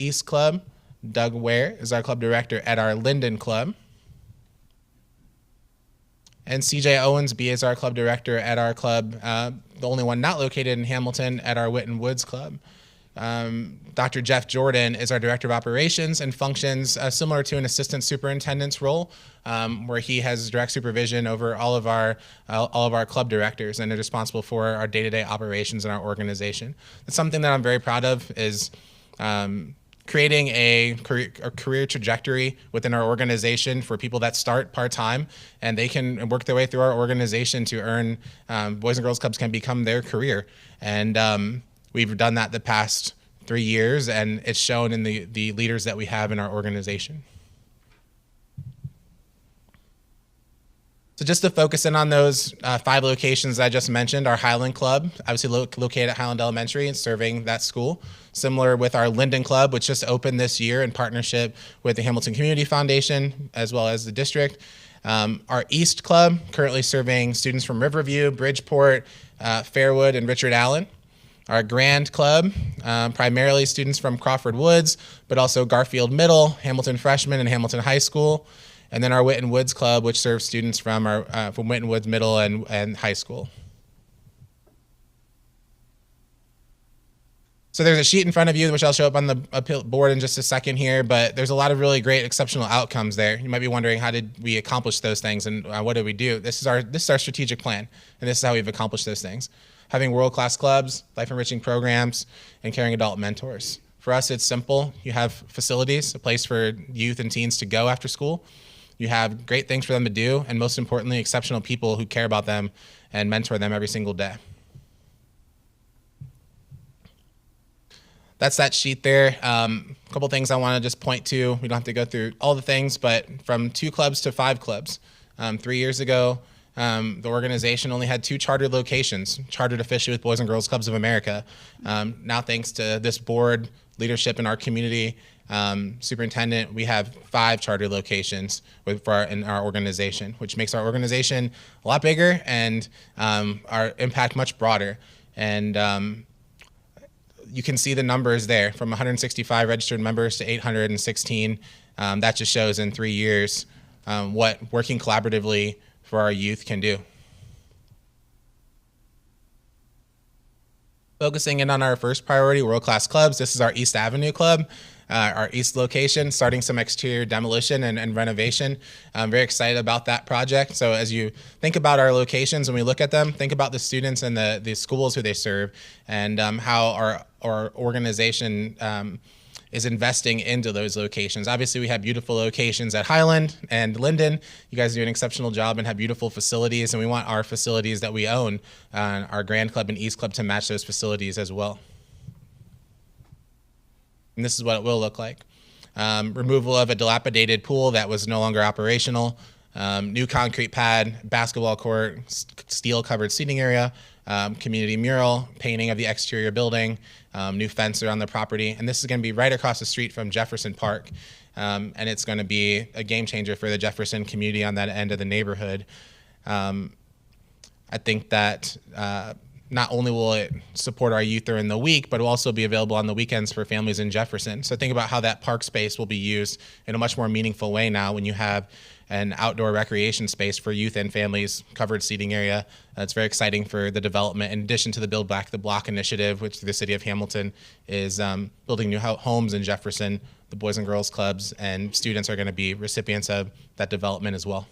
East Club, Doug Ware is our club director at our Linden Club. And CJ Owensby is our club director at our club, the only one not located in Hamilton, at our Witten Woods Club. Dr. Jeff Jordan is our director of operations and functions similar to an assistant superintendent's role, where he has direct supervision over all of our club directors and is responsible for our day-to-day operations in our organization. That's something that I'm very proud of, is creating a career trajectory within our organization for people that start part-time, and they can work their way through our organization to earn, Boys and Girls Clubs can become their career. And we've done that the past 3 years, and it's shown in the leaders that we have in our organization. So just to focus in on those 5 locations I just mentioned, our Highland Club, obviously located at Highland Elementary and serving that school. Similar with our Linden Club, which just opened this year in partnership with the Hamilton Community Foundation, as well as the district. Our East Club, currently serving students from Riverview, Bridgeport, Fairwood, and Richard Allen. Our Grand Club, primarily students from Crawford Woods, but also Garfield Middle, Hamilton Freshman, and Hamilton High School. And then our Witten Woods Club, which serves students from Witten Woods Middle and High School. So there's a sheet in front of you, which I'll show up on the board in just a second here, but there's a lot of really great exceptional outcomes there. You might be wondering, how did we accomplish those things, and what did we do? This is our strategic plan, and this is how we've accomplished those things. Having world-class clubs, life-enriching programs, and caring adult mentors. For us, it's simple. You have facilities, a place for youth and teens to go after school. You have great things for them to do, and most importantly, exceptional people who care about them and mentor them every single day. That's that sheet there. A couple things I want to just point to. We don't have to go through all the things, but from 2 clubs to 5 clubs. 3 years ago, the organization only had 2 chartered locations, chartered officially with Boys and Girls Clubs of America. Now, thanks to this board, leadership in our community, superintendent, we have 5 chartered locations in our organization, which makes our organization a lot bigger and our impact much broader. And you can see the numbers there, from 165 registered members to 816. That just shows in 3 years what working collaboratively for our youth can do. Focusing in on our first priority, world-class clubs. This is our East Avenue Club, our East location, starting some exterior demolition and renovation. I'm very excited about that project. So as you think about our locations, when we look at them, think about the students and the schools who they serve, and how our organization is investing into those locations. Obviously, we have beautiful locations at Highland and Linden. You guys do an exceptional job and have beautiful facilities, and we want our facilities that we own, our Grand Club and East Club, to match those facilities as well. And this is what it will look like. Removal of a dilapidated pool that was no longer operational, new concrete pad, basketball court, steel-covered seating area, community mural, painting of the exterior building, new fence around the property. And this is going to be right across the street from Jefferson Park. And it's going to be a game changer for the Jefferson community on that end of the neighborhood. I think that not only will it support our youth during the week, but it will also be available on the weekends for families in Jefferson. So think about how that park space will be used in a much more meaningful way now when you have an outdoor recreation space for youth and families, covered seating area. It's very exciting for the development, in addition to the Build Back the Block initiative, which the city of Hamilton is building new homes in Jefferson. The Boys and Girls Clubs and students are going to be recipients of that development as well.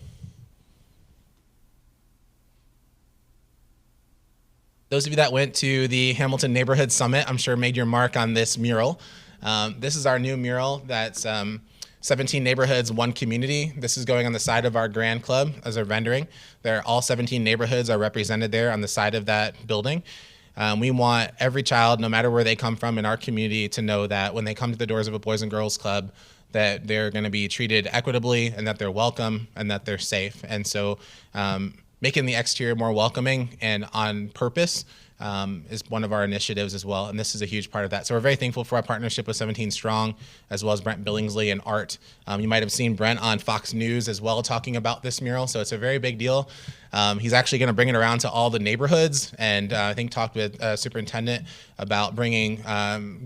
Those of you that went to the Hamilton Neighborhood Summit, I'm sure made your mark on this mural. This is our new mural that's 17 neighborhoods, 1 community. This is going on the side of our Grand Club as a rendering. All 17 neighborhoods are represented there on the side of that building. We want every child, no matter where they come from in our community, to know that when they come to the doors of a Boys and Girls Club, that they're going to be treated equitably and that they're welcome and that they're safe. And so making the exterior more welcoming and on purpose is one of our initiatives as well, and this is a huge part of that. So we're very thankful for our partnership with 17 Strong, as well as Brent Billingsley and Art. You might have seen Brent on Fox News as well talking about this mural, so it's a very big deal. He's actually going to bring it around to all the neighborhoods, and I think talked with Superintendent about bringing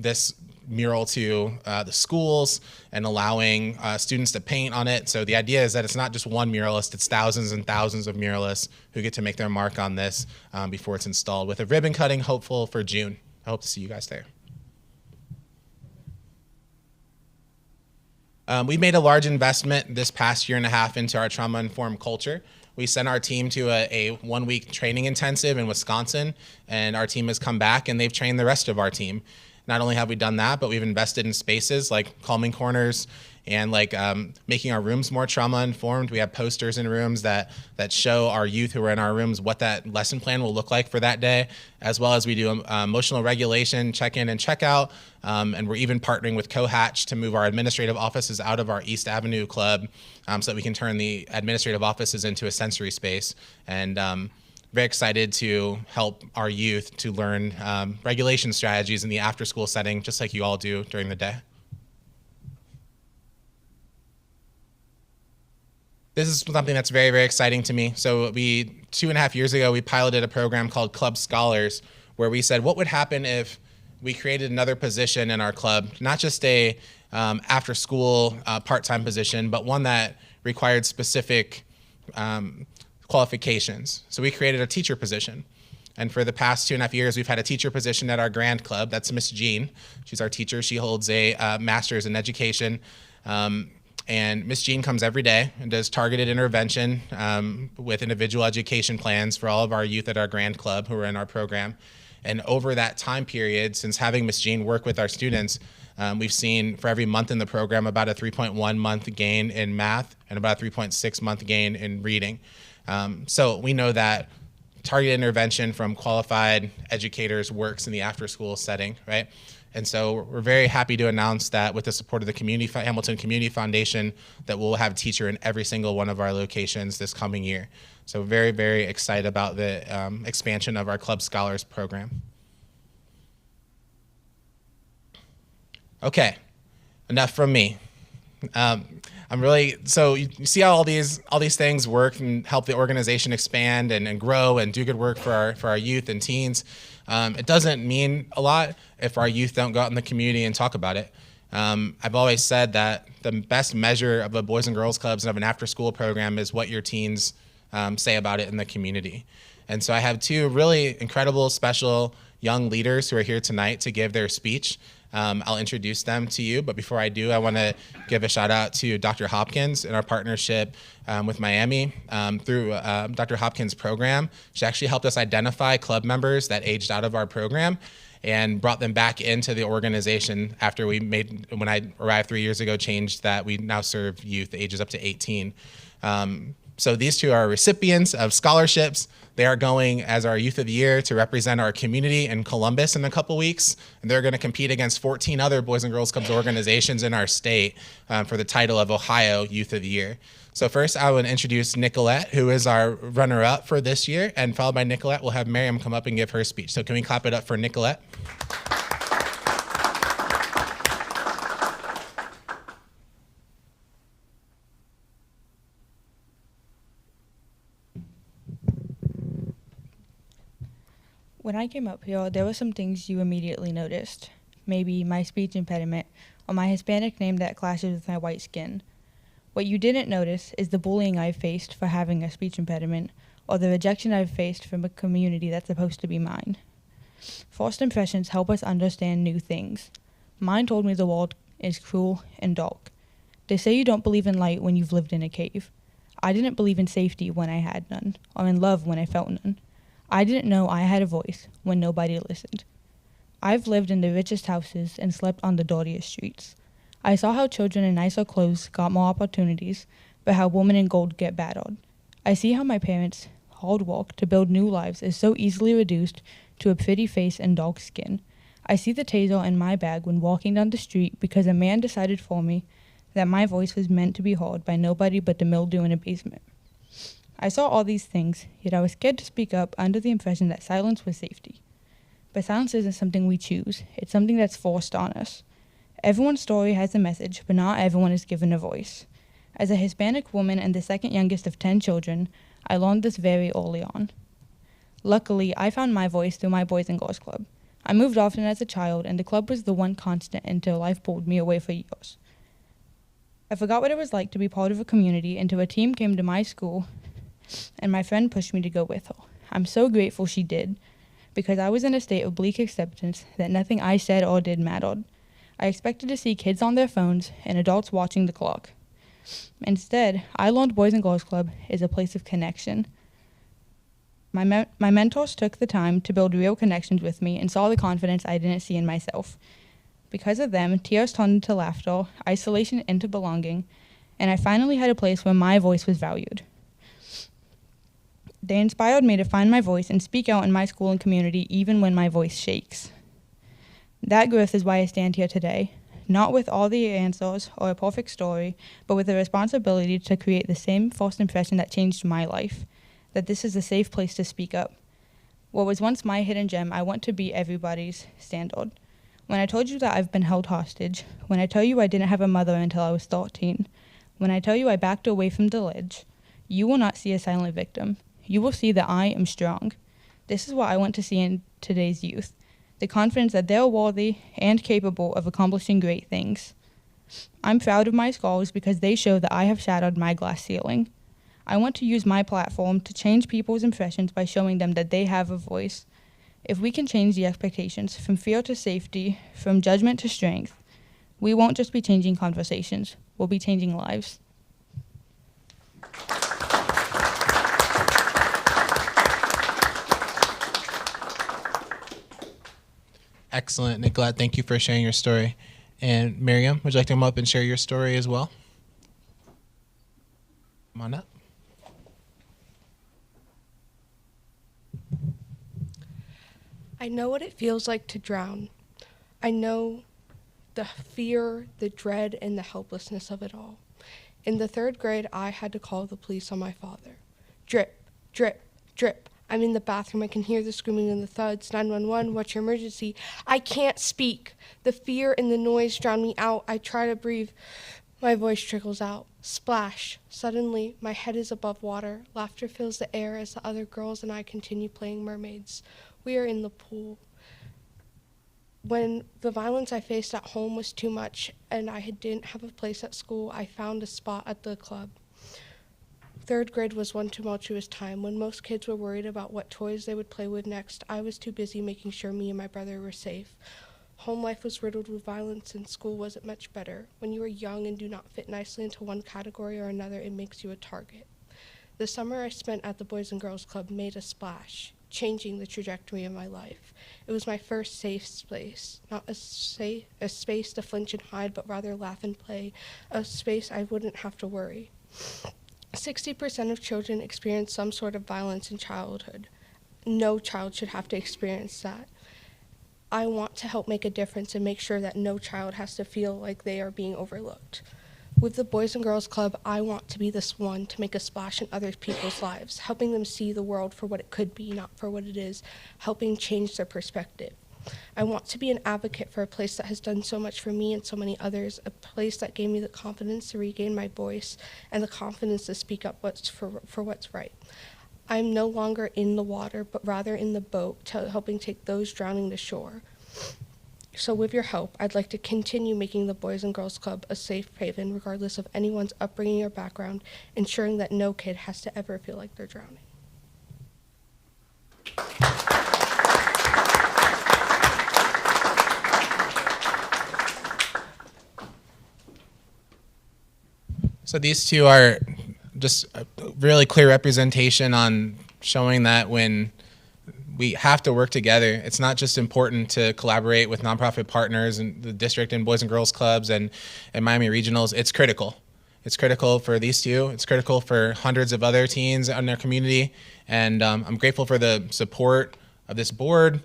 this mural to the schools and allowing students to paint on it. So the idea is that it's not just one muralist, it's thousands and thousands of muralists who get to make their mark on this before it's installed, with a ribbon cutting hopeful for June. I hope to see you guys there. We made a large investment this past year and a half into our trauma-informed culture. We sent our team to a one-week training intensive in Wisconsin, and our team has come back and they've trained the rest of our team. Not only have we done that, but we've invested in spaces like calming corners and like making our rooms more trauma-informed. We have posters in rooms that show our youth who are in our rooms what that lesson plan will look like for that day, as well as we do emotional regulation, check-in and check-out, and we're even partnering with CoHatch to move our administrative offices out of our East Avenue club so that we can turn the administrative offices into a sensory space. And very excited to help our youth to learn regulation strategies in the after-school setting, just like you all do during the day. This is something that's very, very exciting to me. So 2.5 years ago, we piloted a program called Club Scholars, where we said, what would happen if we created another position in our club, not just a after-school part-time position, but one that required specific qualifications. So we created a teacher position. And for the past 2.5 years, we've had a teacher position at our Grand Club. That's Miss Jean. She's our teacher. She holds a master's in education. And Miss Jean comes every day and does targeted intervention with individual education plans for all of our youth at our Grand Club who are in our program. And over that time period, since having Miss Jean work with our students, we've seen for every month in the program about a 3.1 month gain in math and about a 3.6 month gain in reading. So we know that targeted intervention from qualified educators works in the after-school setting, right? And so we're very happy to announce that with the support of the Hamilton Community Foundation, that we'll have a teacher in every single one of our locations this coming year. So very, very excited about the expansion of our Club Scholars program. Okay, enough from me. So you see how all these things work and help the organization expand and grow and do good work for our youth and teens. It doesn't mean a lot if our youth don't go out in the community and talk about it. I've always said that the best measure of a Boys and Girls Clubs and of an after-school program is what your teens say about it in the community. And so I have two really incredible, special young leaders who are here tonight to give their speech. I'll introduce them to you, but before I do, I want to give a shout out to Dr. Hopkins in our partnership with Miami. Through Dr. Hopkins' program, she actually helped us identify club members that aged out of our program and brought them back into the organization after when I arrived 3 years ago, changed that we now serve youth ages up to 18. So these two are recipients of scholarships. They are going as our Youth of the Year to represent our community in Columbus in a couple weeks. And they're going to compete against 14 other Boys and Girls Clubs organizations in our state for the title of Ohio Youth of the Year. So first I would introduce Nicolette, who is our runner-up for this year. And followed by Nicolette, we'll have Miriam come up and give her speech. So can we clap it up for Nicolette? When I came up here, there were some things you immediately noticed. Maybe my speech impediment, or my Hispanic name that clashes with my white skin. What you didn't notice is the bullying I've faced for having a speech impediment, or the rejection I've faced from a community that's supposed to be mine. First impressions help us understand new things. Mine told me the world is cruel and dark. They say you don't believe in light when you've lived in a cave. I didn't believe in safety when I had none, or in love when I felt none. I didn't know I had a voice when nobody listened. I've lived in the richest houses and slept on the dirtiest streets. I saw how children in nicer clothes got more opportunities, but how women in gold get battered. I see how my parents' hard work to build new lives is so easily reduced to a pretty face and dark skin. I see the taser in my bag when walking down the street because a man decided for me that my voice was meant to be heard by nobody but the mildew in a basement. I saw all these things, yet I was scared to speak up under the impression that silence was safety. But silence isn't something we choose. It's something that's forced on us. Everyone's story has a message, but not everyone is given a voice. As a Hispanic woman and the second youngest of 10 children, I learned this very early on. Luckily, I found my voice through my Boys and Girls Club. I moved often as a child, and the club was the one constant until life pulled me away for years. I forgot what it was like to be part of a community until a team came to my school, and my friend pushed me to go with her. I'm so grateful she did, because I was in a state of bleak acceptance that nothing I said or did mattered. I expected to see kids on their phones and adults watching the clock. Instead, I learned Boys and Girls Club is a place of connection. My mentors took the time to build real connections with me and saw the confidence I didn't see in myself. Because of them, tears turned into laughter, isolation into belonging, and I finally had a place where my voice was valued. They inspired me to find my voice and speak out in my school and community even when my voice shakes. That growth is why I stand here today, not with all the answers or a perfect story, but with the responsibility to create the same first impression that changed my life, that this is a safe place to speak up. What was once my hidden gem, I want to be everybody's standard. When I told you that I've been held hostage, when I tell you I didn't have a mother until I was 13, when I tell you I backed away from the ledge, you will not see a silent victim. You will see that I am strong. This is what I want to see in today's youth, the confidence that they're worthy and capable of accomplishing great things. I'm proud of my scars because they show that I have shattered my glass ceiling. I want to use my platform to change people's impressions by showing them that they have a voice. If we can change the expectations from fear to safety, from judgment to strength, we won't just be changing conversations, we'll be changing lives. Excellent, Nicolette. Thank you for sharing your story. And Miriam, would you like to come up and share your story as well? Come on up. I know what it feels like to drown. I know the fear, the dread, and the helplessness of it all. In the 3rd grade, I had to call the police on my father. Drip, drip, drip. I'm in the bathroom. I can hear the screaming and the thuds. 911, what's your emergency? I can't speak. The fear and the noise drown me out. I try to breathe. My voice trickles out. Splash. Suddenly, my head is above water. Laughter fills the air as the other girls and I continue playing mermaids. We are in the pool. When the violence I faced at home was too much and I didn't have a place at school, I found a spot at the club. 3rd grade was one tumultuous time. When most kids were worried about what toys they would play with next, I was too busy making sure me and my brother were safe. Home life was riddled with violence and school wasn't much better. When you are young and do not fit nicely into one category or another, it makes you a target. The summer I spent at the Boys and Girls Club made a splash, changing the trajectory of my life. It was my first safe space, not a space to flinch and hide, but rather laugh and play, a space I wouldn't have to worry. 60% of children experience some sort of violence in childhood. No child should have to experience that. I want to help make a difference and make sure that no child has to feel like they are being overlooked. With the Boys and Girls Club, I want to be this one to make a splash in other people's lives, helping them see the world for what it could be, not for what it is, helping change their perspective. I want to be an advocate for a place that has done so much for me and so many others, a place that gave me the confidence to regain my voice and the confidence to speak up for what's right. I'm no longer in the water, but rather in the boat, helping take those drowning to shore. So with your help, I'd like to continue making the Boys and Girls Club a safe haven, regardless of anyone's upbringing or background, ensuring that no kid has to ever feel like they're drowning. So these two are just a really clear representation on showing that when we have to work together, it's not just important to collaborate with nonprofit partners and the district and Boys and Girls Clubs and Miami Regionals. It's critical. It's critical for these two. It's critical for hundreds of other teens in their community. And I'm grateful for the support of this board,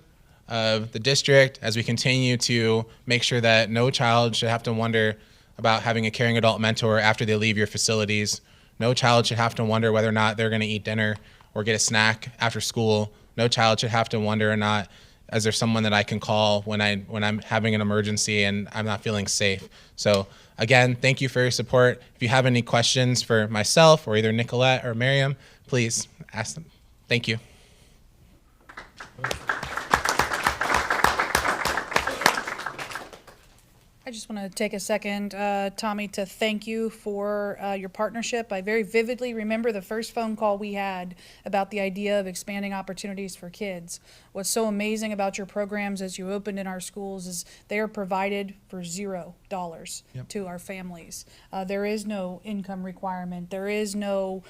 of the district, as we continue to make sure that no child should have to wonder about having a caring adult mentor after they leave your facilities. No child should have to wonder whether or not they're going to eat dinner or get a snack after school. No child should have to wonder or not, is there someone that I can call when I'm having an emergency and I'm not feeling safe. So again, thank you for your support. If you have any questions for myself or either Nicolette or Miriam, please ask them. Thank you. I just want to take a second, Tommy, to thank you for your partnership. I very vividly remember the first phone call we had about the idea of expanding opportunities for kids. What's so amazing about your programs as you opened in our schools is they are provided for $0 to our families. There is no income requirement. There is no,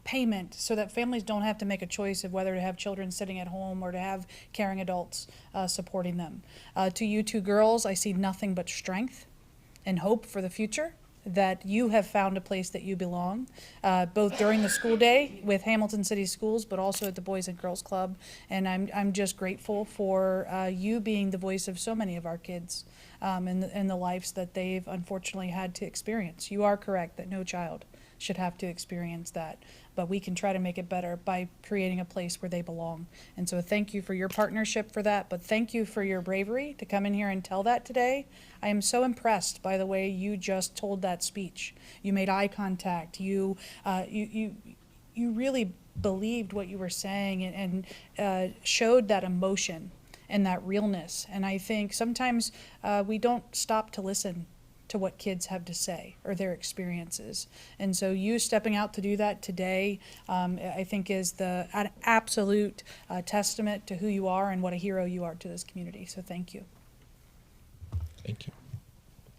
payment, so that families don't have to make a choice of whether to have children sitting at home or to have caring adults supporting them. To you two girls, I see nothing but strength and hope for the future, that you have found a place that you belong, both during the school day with Hamilton City Schools, but also at the Boys and Girls Club. And I'm just grateful for you being the voice of so many of our kids and the lives that they've unfortunately had to experience. You are correct that no child should have to experience that, but we can try to make it better by creating a place where they belong. And so thank you for your partnership for that, but thank you for your bravery to come in here and tell that today. I am so impressed by the way you just told that speech. You made eye contact. You really believed what you were saying and showed that emotion and that realness. And I think sometimes we don't stop to listen to what kids have to say or their experiences. And so you stepping out to do that today, I think is an absolute testament to who you are and what a hero you are to this community. So thank you. Thank you.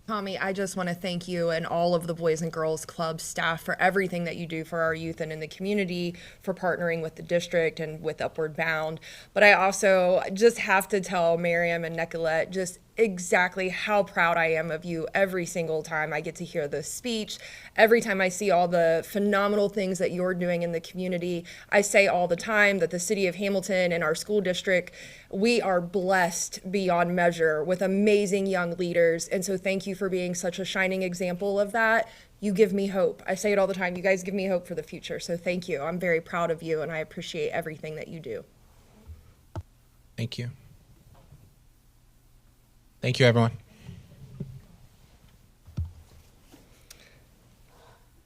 Tommy, I just want to thank you and all of the Boys and Girls Club staff for everything that you do for our youth and in the community, for partnering with the district and with Upward Bound. But I also just have to tell Miriam and Nicolette just exactly how proud I am of you every single time I get to hear this speech. Every time I see all the phenomenal things that you're doing in the community. I say all the time that the city of Hamilton and our school district, we are blessed beyond measure with amazing young leaders. And so thank you for being such a shining example of that. You give me hope. I say it all the time. You guys give me hope for the future. So thank you. I'm very proud of you and I appreciate everything that you do. Thank you. Thank you, everyone.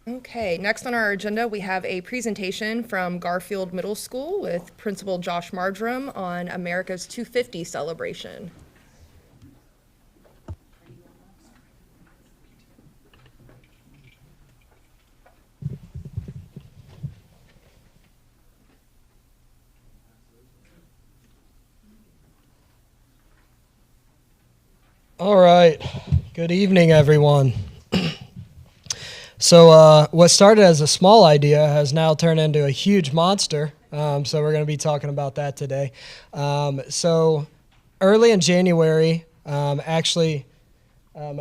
Okay, next on our agenda, we have a presentation from Garfield Middle School with Principal Josh Marjoram on America's 250 celebration. All right. Good evening, everyone. So what started as a small idea has now turned into a huge monster. So we're going to be talking about that today. So early in January, my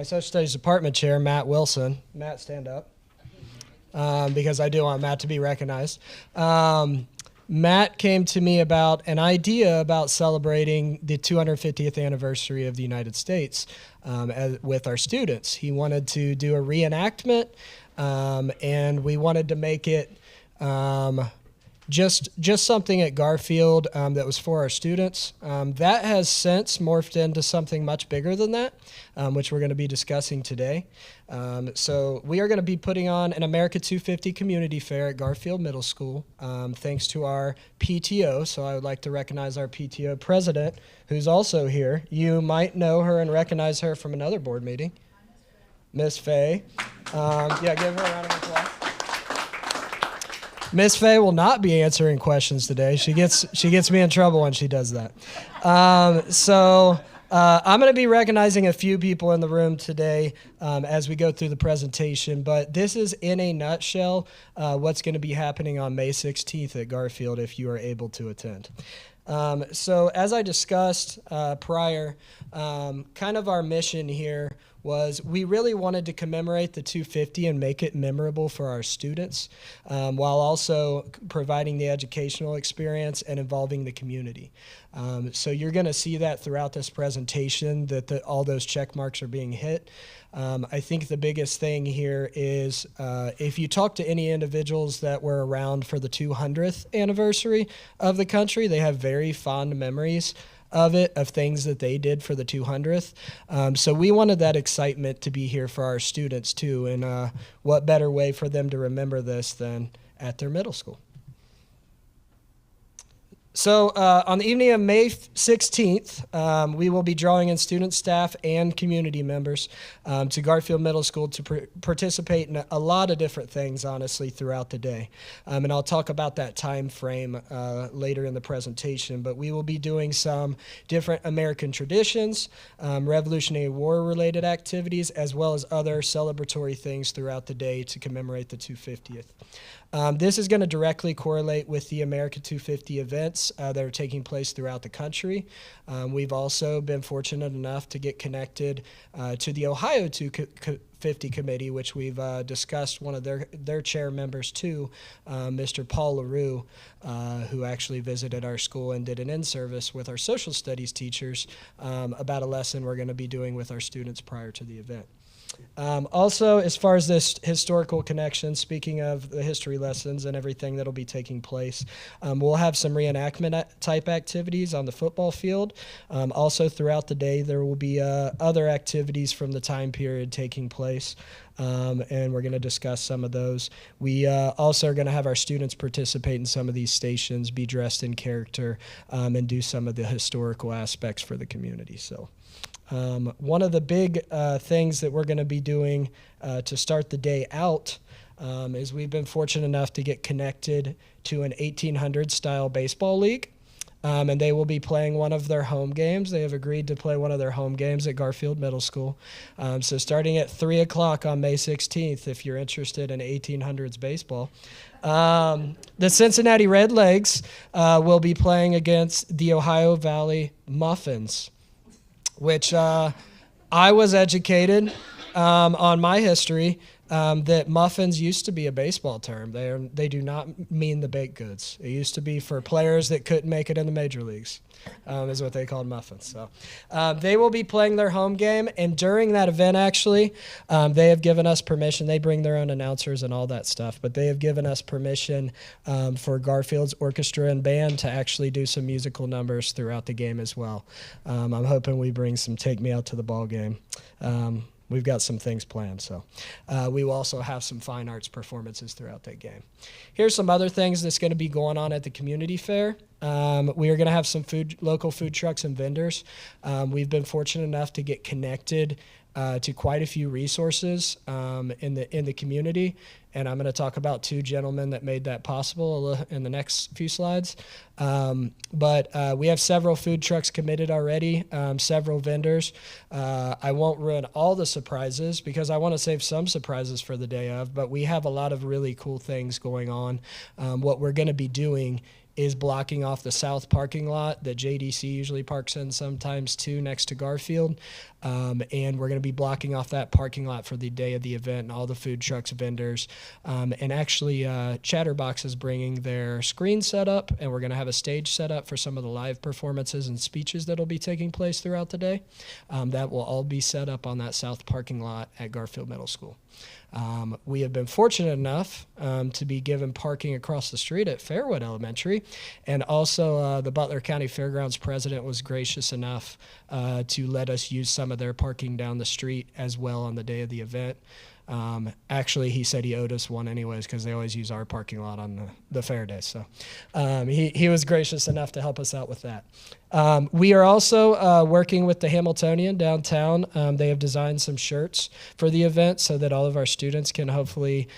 social studies department chair, Matt Wilson, Matt, stand up, because I do want Matt to be recognized. Matt came to me about an idea about celebrating the 250th anniversary of the United States with our students. He wanted to do a reenactment, and we wanted to make it just something at Garfield that was for our students. That has since morphed into something much bigger than that, which we're going to be discussing today. So we are going to be putting on an America 250 community fair at Garfield Middle School, thanks to our PTO. So I would like to recognize our PTO president, who's also here. You might know her and recognize her from another board meeting, Miss Faye. Give her a round of applause. Miss Faye will not be answering questions today. She gets me in trouble when she does that. I'm going to be recognizing a few people in the room today as we go through the presentation, but this is in a nutshell what's going to be happening on May 16th at Garfield if you are able to attend. So as I discussed prior, kind of our mission here was we really wanted to commemorate the 250 and make it memorable for our students, while also providing the educational experience and involving the community. So you're going to see that throughout this presentation, that all those check marks are being hit. I think the biggest thing here is if you talk to any individuals that were around for the 200th anniversary of the country, they have very fond memories of it, of things that they did for the 200th. So we wanted that excitement to be here for our students too, and what better way for them to remember this than at their middle school. So on the evening of May 16th, we will be drawing in students, staff, and community members to Garfield Middle School to participate in a lot of different things, honestly, throughout the day. And I'll talk about that time frame later in the presentation. But we will be doing some different American traditions, Revolutionary War-related activities, as well as other celebratory things throughout the day to commemorate the 250th. This is going to directly correlate with the America 250 events that are taking place throughout the country. We've also been fortunate enough to get connected to the Ohio 250 committee, which we've discussed one of their chair members too, Mr. Paul LaRue, who actually visited our school and did an in-service with our social studies teachers about a lesson we're going to be doing with our students prior to the event. Also, as far as this historical connection, speaking of the history lessons and everything that'll be taking place, we'll have some reenactment type activities on the football field. Also, throughout the day, there will be other activities from the time period taking place. And we're going to discuss some of those. We also are going to have our students participate in some of these stations, be dressed in character, and do some of the historical aspects for the community. So. One of the big things that we're going to be doing to start the day out is we've been fortunate enough to get connected to an 1800 style baseball league. And they will be playing one of their home games. They have agreed to play one of their home games at Garfield Middle School. So starting at 3 o'clock on May 16th, if you're interested in 1800s baseball. The Cincinnati Redlegs will be playing against the Ohio Valley Muffins, which I was educated on my history that muffins used to be a baseball term. They do not mean the baked goods. It used to be for players that couldn't make it in the major leagues, is what they called muffins. So they will be playing their home game, and during that event, actually, they have given us permission. They bring their own announcers and all that stuff, but they have given us permission for Garfield's orchestra and band to actually do some musical numbers throughout the game as well. I'm hoping we bring some Take Me Out to the Ball game. We've got some things planned, so we will also have some fine arts performances throughout that game. Here's some other things that's going to be going on at the community fair. We are going to have some local food trucks and vendors. We've been fortunate enough to get connected to quite a few resources in the community, and I'm going to talk about two gentlemen that made that possible in the next few slides. But we have several food trucks committed already, several vendors. I won't ruin all the surprises because I want to save some surprises for the day of, but we have a lot of really cool things going on. What we're going to be doing is blocking off the south parking lot that JDC usually parks in sometimes too, next to Garfield. And we're going to be blocking off that parking lot for the day of the event and all the food trucks, vendors. And actually, Chatterbox is bringing their screen set up, and we're going to have a stage set up for some of the live performances and speeches that will be taking place throughout the day. That will all be set up on that south parking lot at Garfield Middle School. We have been fortunate enough to be given parking across the street at Fairwood Elementary, and also the Butler County Fairgrounds president was gracious enough to let us use some of their parking down the street as well on the day of the event. Actually, he said he owed us one anyways because they always use our parking lot on the fair day. So he was gracious enough to help us out with that. We are also working with the Hamiltonian downtown. They have designed some shirts for the event so that all of our students can hopefully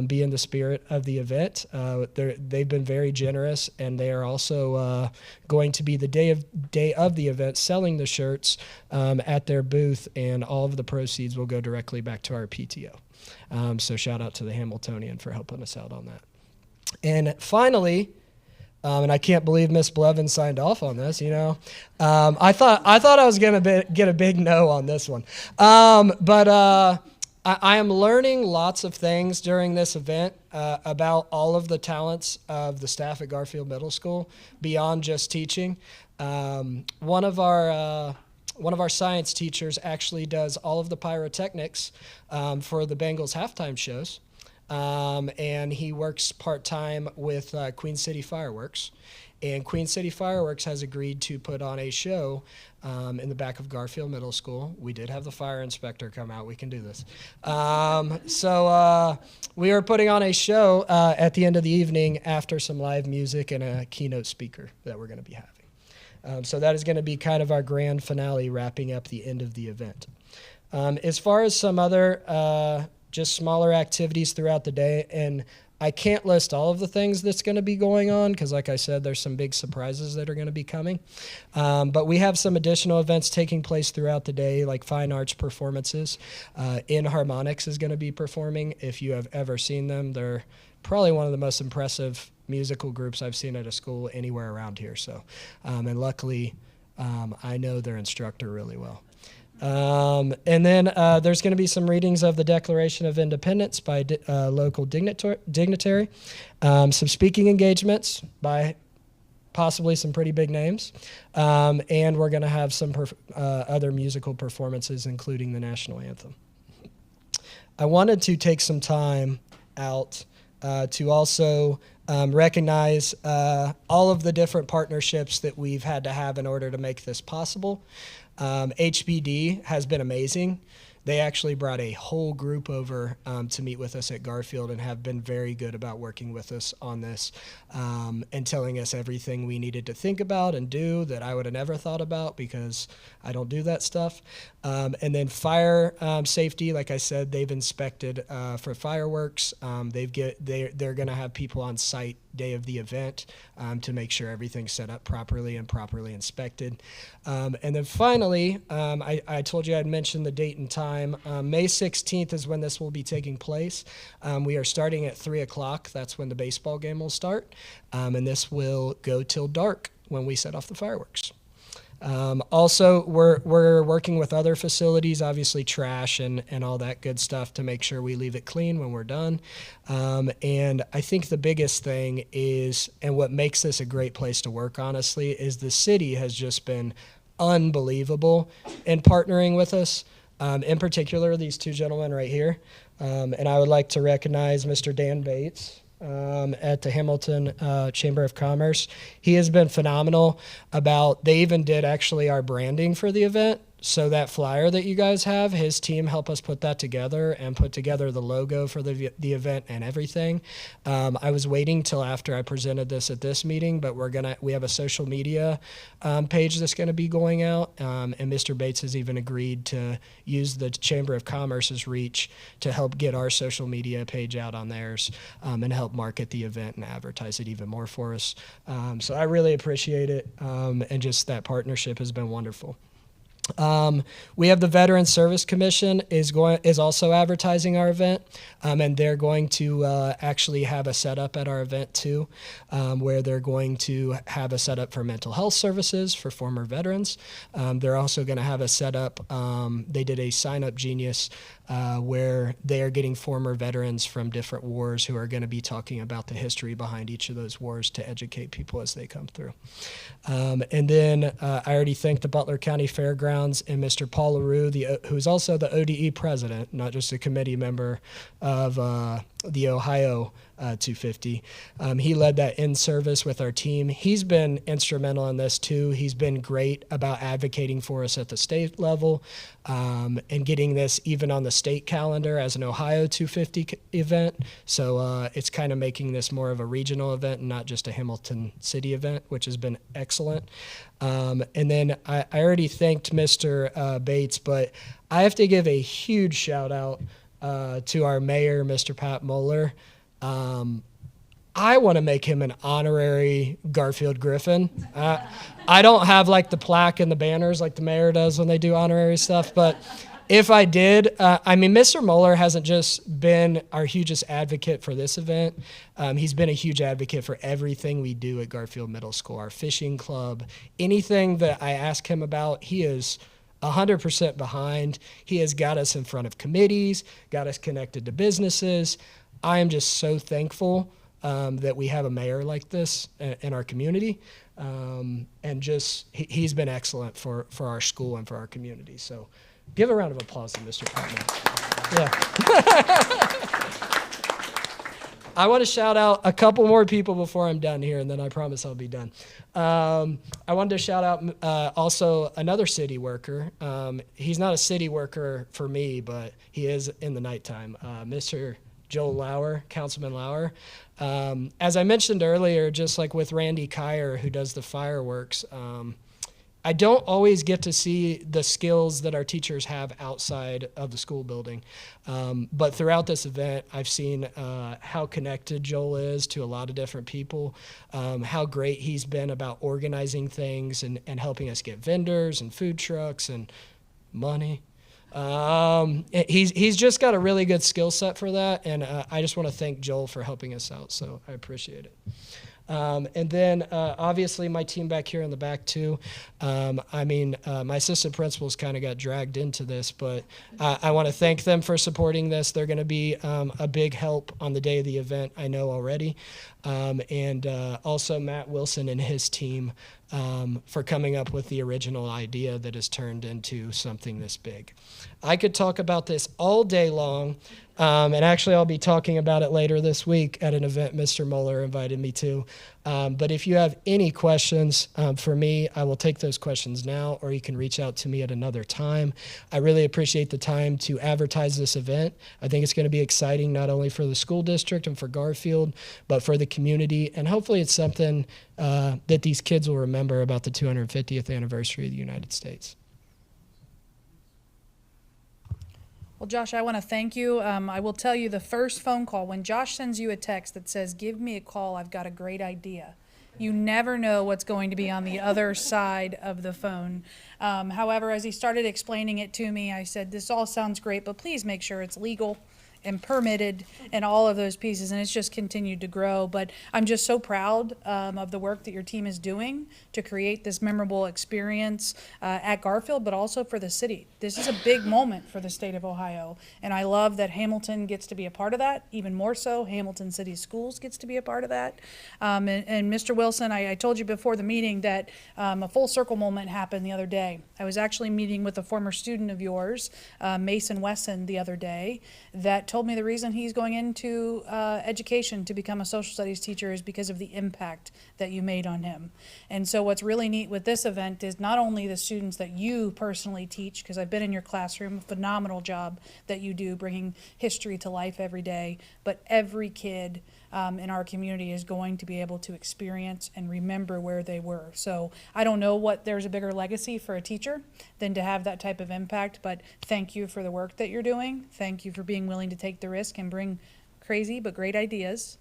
be in the spirit of the event. They've been very generous, and they are also going to be the day of the event selling the shirts at their booth, and all of the proceeds will go directly back to our PTO. So shout out to the Hamiltonian for helping us out on that. And finally, and I can't believe Miss Blevins signed off on this, you know. I thought I was going to get a big no on this one. But I am learning lots of things during this event about all of the talents of the staff at Garfield Middle School beyond just teaching. One of our science teachers actually does all of the pyrotechnics for the Bengals halftime shows. and he works part-time with Queen City Fireworks. And Queen City Fireworks has agreed to put on a show in the back of Garfield Middle School. We did have the fire inspector come out. We can do this. So we are putting on a show at the end of the evening after some live music and a keynote speaker that we're going to be having. So that is going to be kind of our grand finale, wrapping up the end of the event. As far as some other just smaller activities throughout the day, and I can't list all of the things that's going to be going on because, like I said, there's some big surprises that are going to be coming. But we have some additional events taking place throughout the day, like fine arts performances. In Harmonics is going to be performing. If you have ever seen them, they're probably one of the most impressive musical groups I've seen at a school anywhere around here. So, and luckily, I know their instructor really well. And then there's going to be some readings of the Declaration of Independence by local dignitary, some speaking engagements by possibly some pretty big names, and we're going to have some other musical performances, including the national anthem. I wanted to take some time out to also recognize all of the different partnerships that we've had to have in order to make this possible. HBD has been amazing. They actually brought a whole group over to meet with us at Garfield and have been very good about working with us on this and telling us everything we needed to think about and do that I would have never thought about because I don't do that stuff. And then fire safety, like I said, they've inspected for fireworks. They're going to have people on site day of the event to make sure everything's set up properly and properly inspected. And then finally, I told you I'd mentioned the date and time. May 16th is when this will be taking place. We are starting at 3 o'clock. That's when the baseball game will start. And this will go till dark when we set off the fireworks. Also, we're working with other facilities, obviously trash and all that good stuff to make sure we leave it clean when we're done. And I think the biggest thing is, and what makes this a great place to work, honestly, is the city has just been unbelievable in partnering with us. In particular, these two gentlemen right here. And I would like to recognize Mr. Dan Bates at the Hamilton Chamber of Commerce. He has been phenomenal they even did actually our branding for the event. So that flyer that you guys have, his team helped us put that together and put together the logo for the event and everything. I was waiting till after I presented this at this meeting, but we have a social media page that's going to be going out, and Mr. Bates has even agreed to use the Chamber of Commerce's reach to help get our social media page out on theirs and help market the event and advertise it even more for us. So I really appreciate it, and just that partnership has been wonderful. We have the Veterans Service Commission is also advertising our event, and they're going to actually have a setup at our event too, where they're going to have a setup for mental health services for former veterans. They're also going to have a setup. They did a Sign Up Genius where they are getting former veterans from different wars who are going to be talking about the history behind each of those wars to educate people as they come through. And then I already thanked the Butler County Fairgrounds and Mr. Paul LaRue, who's also the ODE president, not just a committee member of the Ohio 250. He led that in service with our team. He's been instrumental in this too. He's been great about advocating for us at the state level and getting this even on the state calendar as an Ohio 250 event. So it's kind of making this more of a regional event and not just a Hamilton City event, which has been excellent. And then I already thanked Mr. Bates, but I have to give a huge shout out to our mayor, Mr. Pat Moeller. I want to make him an honorary Garfield Griffin. I don't have like the plaque and the banners like the mayor does when they do honorary stuff, but if I did, Mr. Moeller hasn't just been our hugest advocate for this event. He's been a huge advocate for everything we do at Garfield Middle School, our fishing club, anything that I ask him about, he is 100% behind. He has got us in front of committees, got us connected to businesses. I am just so thankful that we have a mayor like this in our community. And just, he's been excellent for our school and for our community. So give a round of applause to Mr. Patman. Yeah. I want to shout out a couple more people before I'm done here, and then I promise I'll be done. I wanted to shout out also another city worker. He's not a city worker for me, but he is in the nighttime. Mr. Joel Lauer, Councilman Lauer. As I mentioned earlier, just like with Randy Kyer, who does the fireworks, I don't always get to see the skills that our teachers have outside of the school building. But throughout this event, I've seen how connected Joel is to a lot of different people, how great he's been about organizing things and helping us get vendors and food trucks and money. He's just got a really good skill set for that, and I just want to thank Joel for helping us out, so I appreciate it. And then obviously my team back here in the back too. My assistant principals kind of got dragged into this, but I want to thank them for supporting this. They're going to be a big help on the day of the event, I know already. And also Matt Wilson and his team for coming up with the original idea that has turned into something this big. I could talk about this all day long, and actually I'll be talking about it later this week at an event Mr. Mueller invited me to. But if you have any questions for me, I will take those questions now, or you can reach out to me at another time. I really appreciate the time to advertise this event. I think it's going to be exciting not only for the school district and for Garfield, but for the community, and hopefully it's something that these kids will remember about the 250th anniversary of the United States. Well, Josh, I want to thank you. I will tell you the first phone call, when Josh sends you a text that says, give me a call, I've got a great idea. You never know what's going to be on the other side of the phone. However, as he started explaining it to me, I said, this all sounds great, but please make sure it's legal and permitted and all of those pieces, and it's just continued to grow. But I'm just so proud of the work that your team is doing to create this memorable experience at Garfield, but also for the city. This is a big moment for the state of Ohio, and I love that Hamilton gets to be a part of that. Even more so, Hamilton City Schools gets to be a part of that. And Mr. Wilson, I told you before the meeting that a full circle moment happened the other day. I was actually meeting with a former student of yours, Mason Wesson, the other day, that told me the reason he's going into education to become a social studies teacher is because of the impact that you made on him. And so what's really neat with this event is not only the students that you personally teach, because I've been in your classroom, a phenomenal job that you do bringing history to life every day, but every kid in our community is going to be able to experience and remember where they were. So I don't know what there's a bigger legacy for a teacher than to have that type of impact, but thank you for the work that you're doing. Thank you for being willing to take the risk and bring crazy but great ideas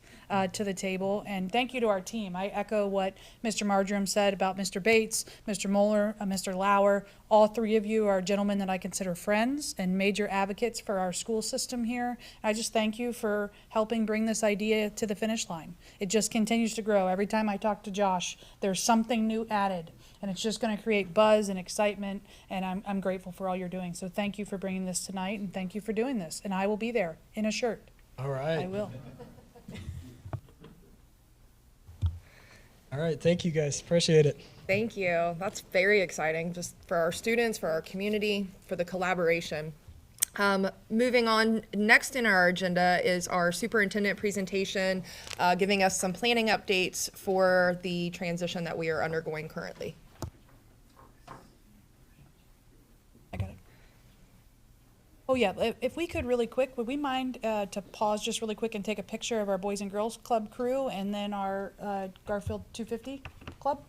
to the table. And thank you to our team. I echo what Mr. Marjoram said about Mr. Bates, Mr. Mueller, Mr. Lauer. All three of you are gentlemen that I consider friends and major advocates for our school system here. I just thank you for helping bring this idea to the finish line. It just continues to grow. Every time I talk to Josh, there's something new added, and it's just going to create buzz and excitement, and I'm grateful for all you're doing. So thank you for bringing this tonight, and thank you for doing this. And I will be there in a shirt. All right. I will. All right. Thank you, guys. Appreciate it. Thank you. That's very exciting, just for our students, for our community, for the collaboration. Moving on, next in our agenda is our superintendent presentation, giving us some planning updates for the transition that we are undergoing currently. I got it. Oh yeah, if we could really quick, would we mind to pause just really quick and take a picture of our Boys and Girls Club crew and then our Garfield 250 Club?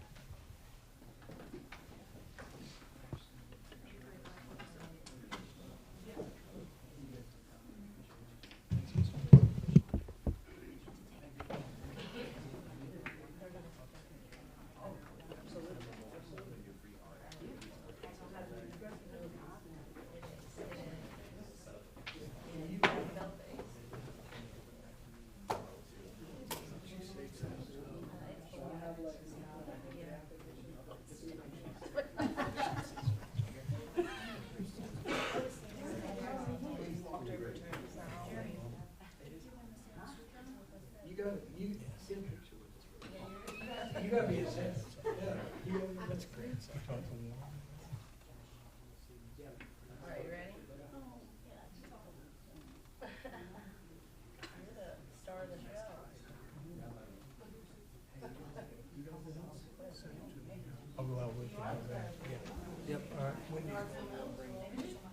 Yep, all right.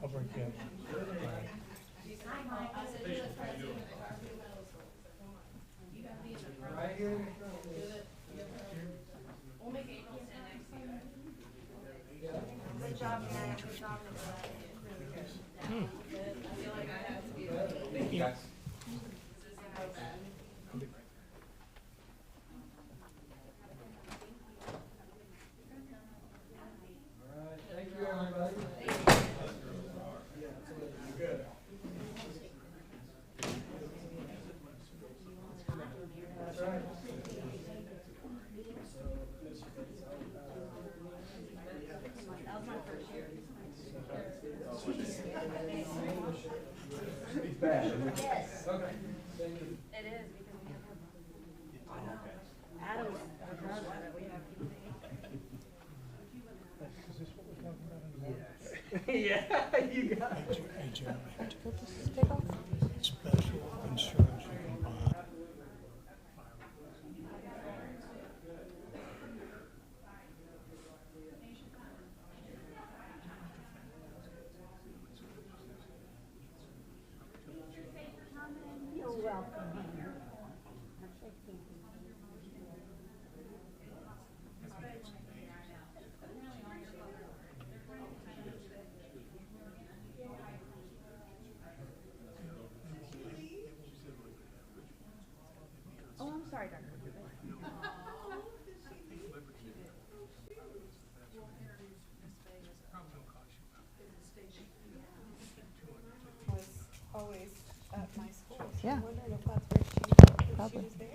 I'll bring you. Hey, Jeremy. Special insurance you can buy. Always at my school. So Yeah. I wondered if that's where she was there.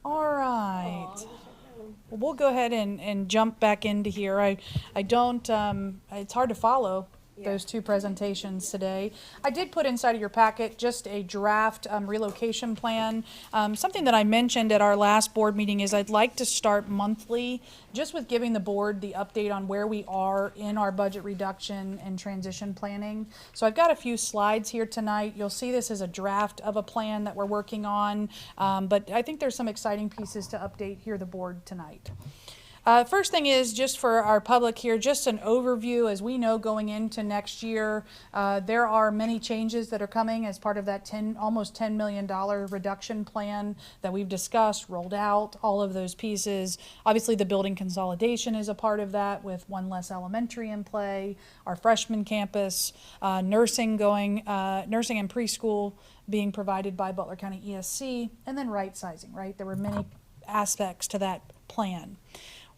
All right. Well, we'll go ahead and jump back into here. I don't, it's hard to follow those two presentations today. I did put inside of your packet just a draft relocation plan. Something that I mentioned at our last board meeting is I'd like to start monthly just with giving the board the update on where we are in our budget reduction and transition planning. So I've got a few slides here tonight. You'll see this as a draft of a plan that we're working on, but I think there's some exciting pieces to update here the board tonight. First thing is, just for our public here, just an overview. As we know, going into next year, there are many changes that are coming as part of that almost $10 million reduction plan that we've discussed, rolled out, all of those pieces. Obviously, the building consolidation is a part of that, with one less elementary in play, our freshman campus, nursing and preschool being provided by Butler County ESC, and then right sizing, right? There were many aspects to that plan.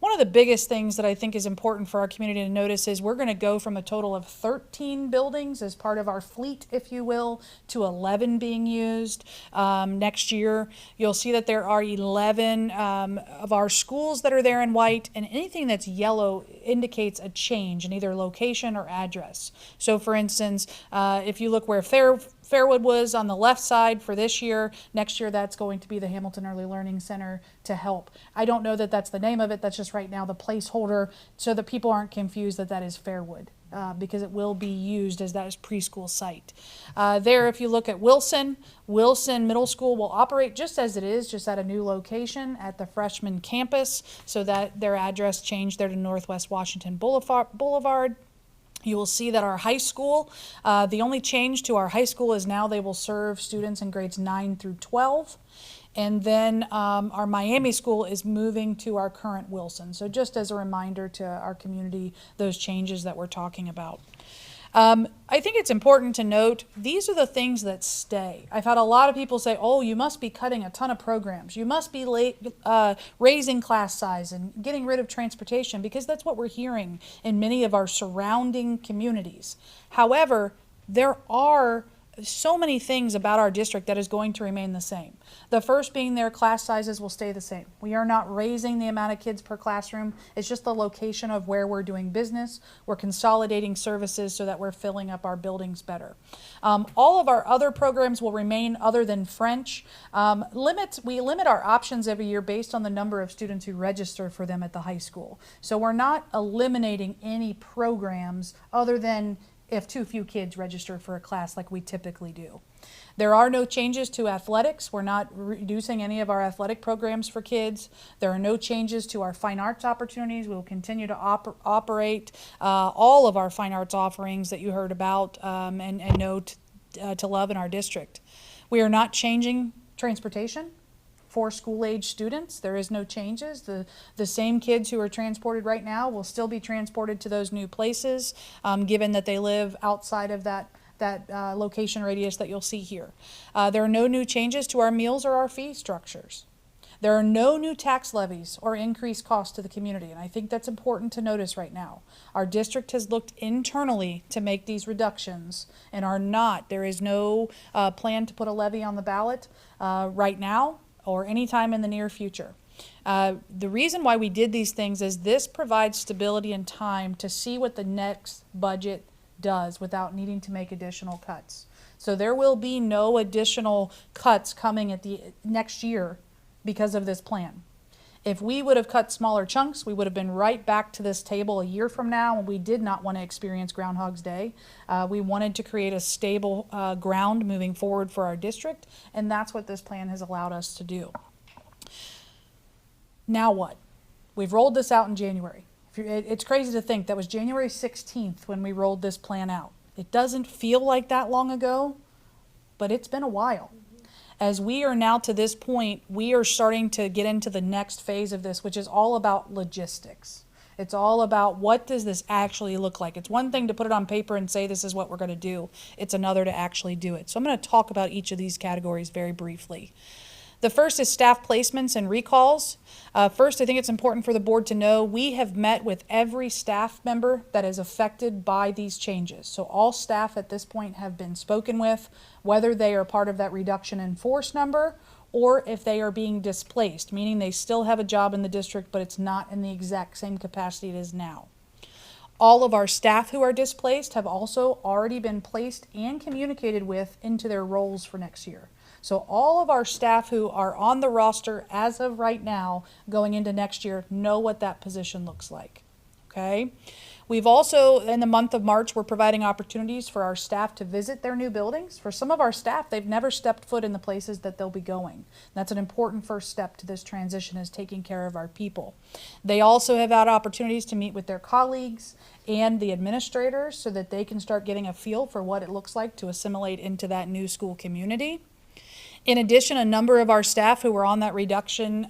One of the biggest things that I think is important for our community to notice is we're going to go from a total of 13 buildings as part of our fleet, if you will, to 11 being used next year. You'll see that there are 11 of our schools that are there in white, and anything that's yellow indicates a change in either location or address. So for instance, if you look where Fairwood was on the left side for this year, next year that's going to be the Hamilton Early Learning Center to help. I don't know that that's the name of it, that's just right now the placeholder, so that people aren't confused that that is Fairwood, because it will be used as that preschool site. There, if you look at Wilson Middle School will operate just as it is, just at a new location at the freshman campus, so that their address changed there to Northwest Washington Boulevard. You will see that our high school, the only change to our high school is now they will serve students in grades 9 through 12. And then our Miami school is moving to our current Wilson. So just as a reminder to our community, those changes that we're talking about. I think it's important to note, these are the things that stay. I've had a lot of people say, oh, you must be cutting a ton of programs. You must be raising class size and getting rid of transportation, because that's what we're hearing in many of our surrounding communities. However, there are so many things about our district that is going to remain the same. The first being their class sizes will stay the same. We are not raising the amount of kids per classroom. It's just the location of where we're doing business. We're consolidating services so that we're filling up our buildings better. All of our other programs will remain, other than French. We limit our options every year based on the number of students who register for them at the high school. So we're not eliminating any programs other than if too few kids register for a class like we typically do. There are no changes to athletics. We're not reducing any of our athletic programs for kids. There are no changes to our fine arts opportunities. We will continue to operate all of our fine arts offerings that you heard about and know to love in our district. We are not changing transportation for school-age students. There is no changes. The same kids who are transported right now will still be transported to those new places, given that they live outside of that location radius that you'll see here. There are no new changes to our meals or our fee structures. There are no new tax levies or increased costs to the community, and I think that's important to notice right now. Our district has looked internally to make these reductions and there is no plan to put a levy on the ballot right now or anytime in the near future. The reason why we did these things is this provides stability and time to see what the next budget does without needing to make additional cuts. So there will be no additional cuts coming at the next year because of this plan. If we would have cut smaller chunks, we would have been right back to this table a year from now, and we did not want to experience Groundhog's Day. We wanted to create a stable ground moving forward for our district, and that's what this plan has allowed us to do. Now what? We've rolled this out in January. It's crazy to think that was January 16th when we rolled this plan out. It doesn't feel like that long ago, but it's been a while. As we are now to this point, we are starting to get into the next phase of this, which is all about logistics. It's all about what does this actually look like. It's one thing to put it on paper and say this is what we're going to do. It's another to actually do it. So I'm going to talk about each of these categories very briefly. The first is staff placements and recalls. First, I think it's important for the board to know we have met with every staff member that is affected by these changes. So all staff at this point have been spoken with, whether they are part of that reduction in force number or if they are being displaced, meaning they still have a job in the district, but it's not in the exact same capacity it is now. All of our staff who are displaced have also already been placed and communicated with into their roles for next year. So all of our staff who are on the roster as of right now going into next year know what that position looks like, okay? We've also, in the month of March, we're providing opportunities for our staff to visit their new buildings. For some of our staff, they've never stepped foot in the places that they'll be going. That's an important first step to this transition, is taking care of our people. They also have had opportunities to meet with their colleagues and the administrators so that they can start getting a feel for what it looks like to assimilate into that new school community. In addition, a number of our staff who were on that reduction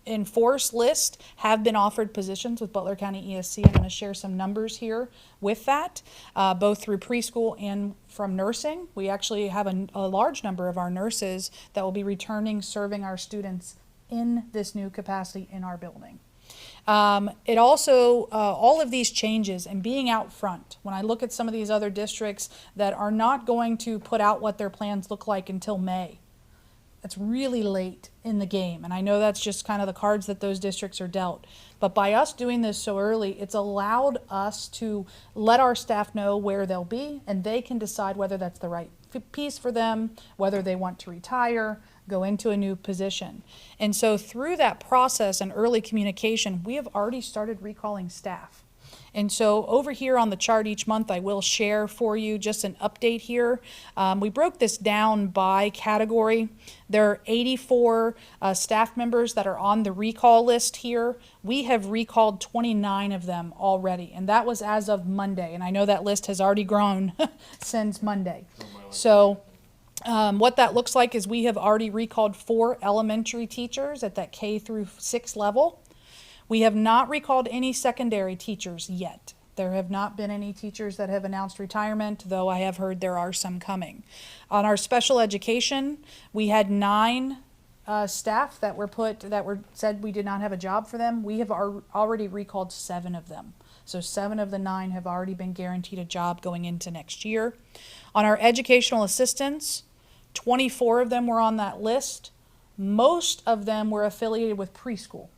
in force list have been offered positions with Butler County ESC. I'm going to share some numbers here with that, both through preschool and from nursing. We actually have a large number of our nurses that will be returning, serving our students in this new capacity in our building. It also, all of these changes and being out front, when I look at some of these other districts that are not going to put out what their plans look like until May, it's really late in the game. And I know that's just kind of the cards that those districts are dealt. But by us doing this so early, it's allowed us to let our staff know where they'll be, and they can decide whether that's the right piece for them, whether they want to retire, go into a new position. And so through that process and early communication, we have already started recalling staff. And so over here on the chart each month, I will share for you just an update here. We broke this down by category. There are 84 staff members that are on the recall list here. We have recalled 29 of them already, and that was as of Monday. And I know that list has already grown since Monday. So what that looks like is we have already recalled 4 elementary teachers at that K through 6 level. We have not recalled any secondary teachers yet. There have not been any teachers that have announced retirement, though I have heard there are some coming. On our special education, we had 9 staff that were said we did not have a job for them. We have already recalled 7 of them. So 7 of the 9 have already been guaranteed a job going into next year. On our educational assistants, 24 of them were on that list. Most of them were affiliated with preschool.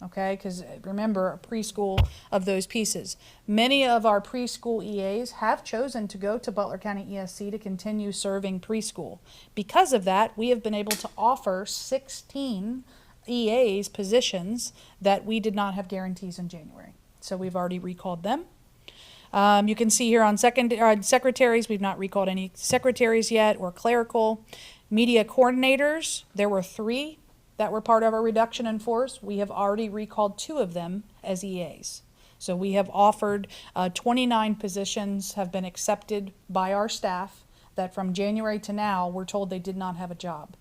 Okay, because remember, preschool of those pieces. Many of our preschool EAs have chosen to go to Butler County ESC to continue serving preschool. Because of that, we have been able to offer 16 EAs positions that we did not have guarantees in January. So we've already recalled them. You can see here on secretaries, we've not recalled any secretaries yet or clerical. Media coordinators, there were 3 that were part of our reduction in force. We have already recalled 2 of them as EAs. So we have offered 29 positions have been accepted by our staff that from January to now, we're told they did not have a job.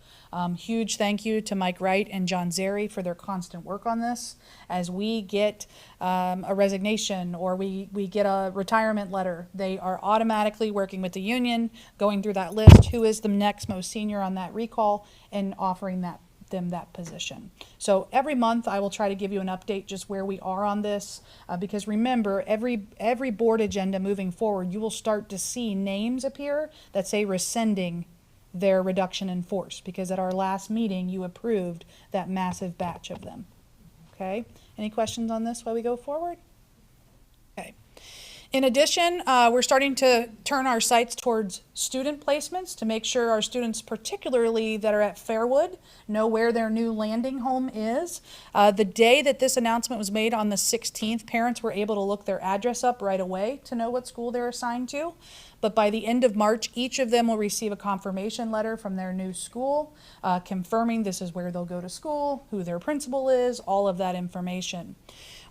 Huge thank you to Mike Wright and John Zeri for their constant work on this. As we get a resignation or we get a retirement letter, they are automatically working with the union, going through that list, who is the next most senior on that recall, and offering them that position. So every month I will try to give you an update just where we are on this, because remember, every board agenda moving forward, you will start to see names appear that say rescinding their reduction in force, because at our last meeting you approved that massive batch of them. Okay, any questions on this while we go forward? Okay. In addition, we're starting to turn our sights towards student placements to make sure our students, particularly that are at Fairwood, know where their new landing home is. The day that this announcement was made on the 16th, parents were able to look their address up right away to know what school they're assigned to. But by the end of March, each of them will receive a confirmation letter from their new school, confirming this is where they'll go to school, who their principal is, all of that information.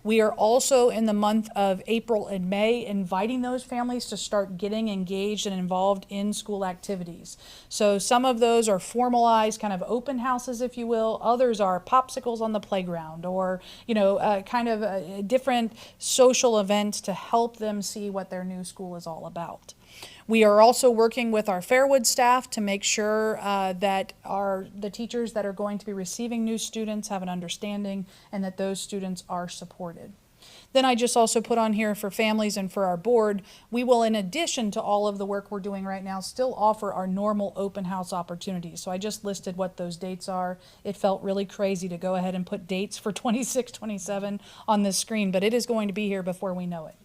We are also in the month of April and May inviting those families to start getting engaged and involved in school activities. So some of those are formalized kind of open houses, if you will. Others are popsicles on the playground or, different social events to help them see what their new school is all about. We are also working with our Fairwood staff to make sure that the teachers that are going to be receiving new students have an understanding and that those students are supported. Then I just also put on here for families and for our board, we will, in addition to all of the work we're doing right now, still offer our normal open house opportunities. So I just listed what those dates are. It felt really crazy to go ahead and put dates for 26, 27 on this screen, but it is going to be here before we know it.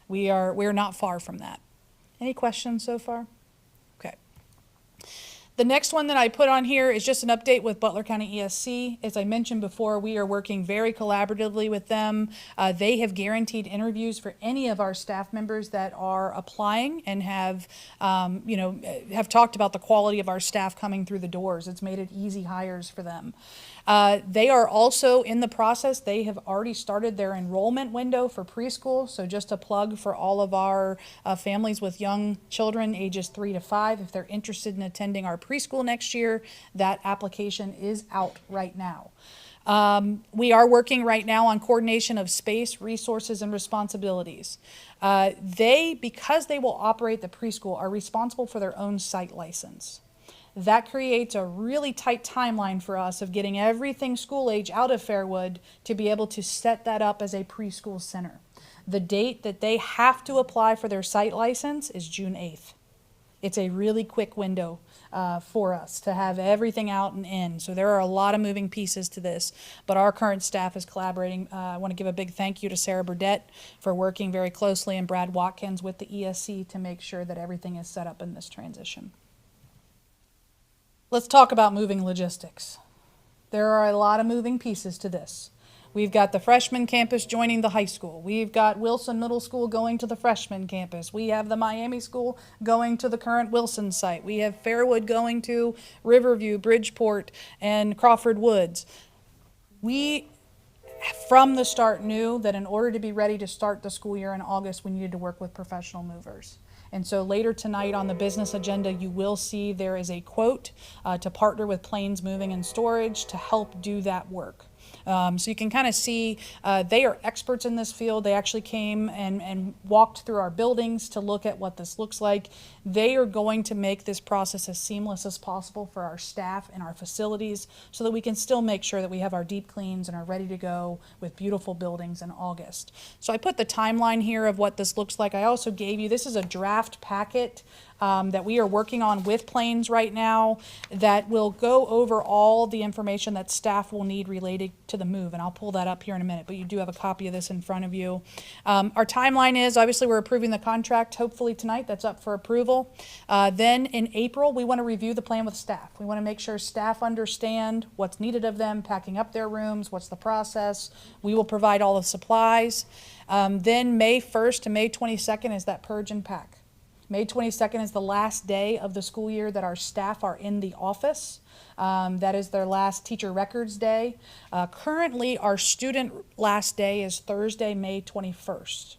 We're not far from that. Any questions so far? Okay. The next one that I put on here is just an update with Butler County ESC. As I mentioned before, we are working very collaboratively with them. They have guaranteed interviews for any of our staff members that are applying and have talked about the quality of our staff coming through the doors. It's made it easy hires for them. They are also in the process. They have already started their enrollment window for preschool. So just a plug for all of our families with young children ages 3 to 5. If they're interested in attending our preschool next year, that application is out right now. We are working right now on coordination of space, resources, and responsibilities. Because they will operate the preschool, are responsible for their own site license. That creates a really tight timeline for us of getting everything school age out of Fairwood to be able to set that up as a preschool center. The date that they have to apply for their site license is June 8th. It's a really quick window for us to have everything out and in. So there are a lot of moving pieces to this, but our current staff is collaborating. I want to give a big thank you to Sarah Burdett for working very closely and Brad Watkins with the ESC to make sure that everything is set up in this transition. Let's talk about moving logistics. There are a lot of moving pieces to this. We've got the freshman campus joining the high school. We've got Wilson Middle School going to the freshman campus. We have the Miami School going to the current Wilson site. We have Fairwood going to Riverview, Bridgeport, and Crawford Woods. We, from the start, knew that in order to be ready to start the school year in August, we needed to work with professional movers. And so later tonight on the business agenda, you will see there is a quote to partner with Plains Moving and Storage to help do that work. So you can kind of see they are experts in this field. They actually came and walked through our buildings to look at what this looks like. They are going to make this process as seamless as possible for our staff and our facilities so that we can still make sure that we have our deep cleans and are ready to go with beautiful buildings in August. So I put the timeline here of what this looks like. I also gave you, this is a draft packet that we are working on with Plains right now that will go over all the information that staff will need related to the move. And I'll pull that up here in a minute, but you do have a copy of this in front of you. Our timeline is, obviously, we're approving the contract hopefully tonight. That's up for approval. Then in April, we want to review the plan with staff. We want to make sure staff understand what's needed of them, packing up their rooms, what's the process. We will provide all the supplies. Then May 1st to May 22nd is that purge and pack. May 22nd is the last day of the school year that our staff are in the office. That is their last teacher records day. Currently, our student last day is Thursday, May 21st.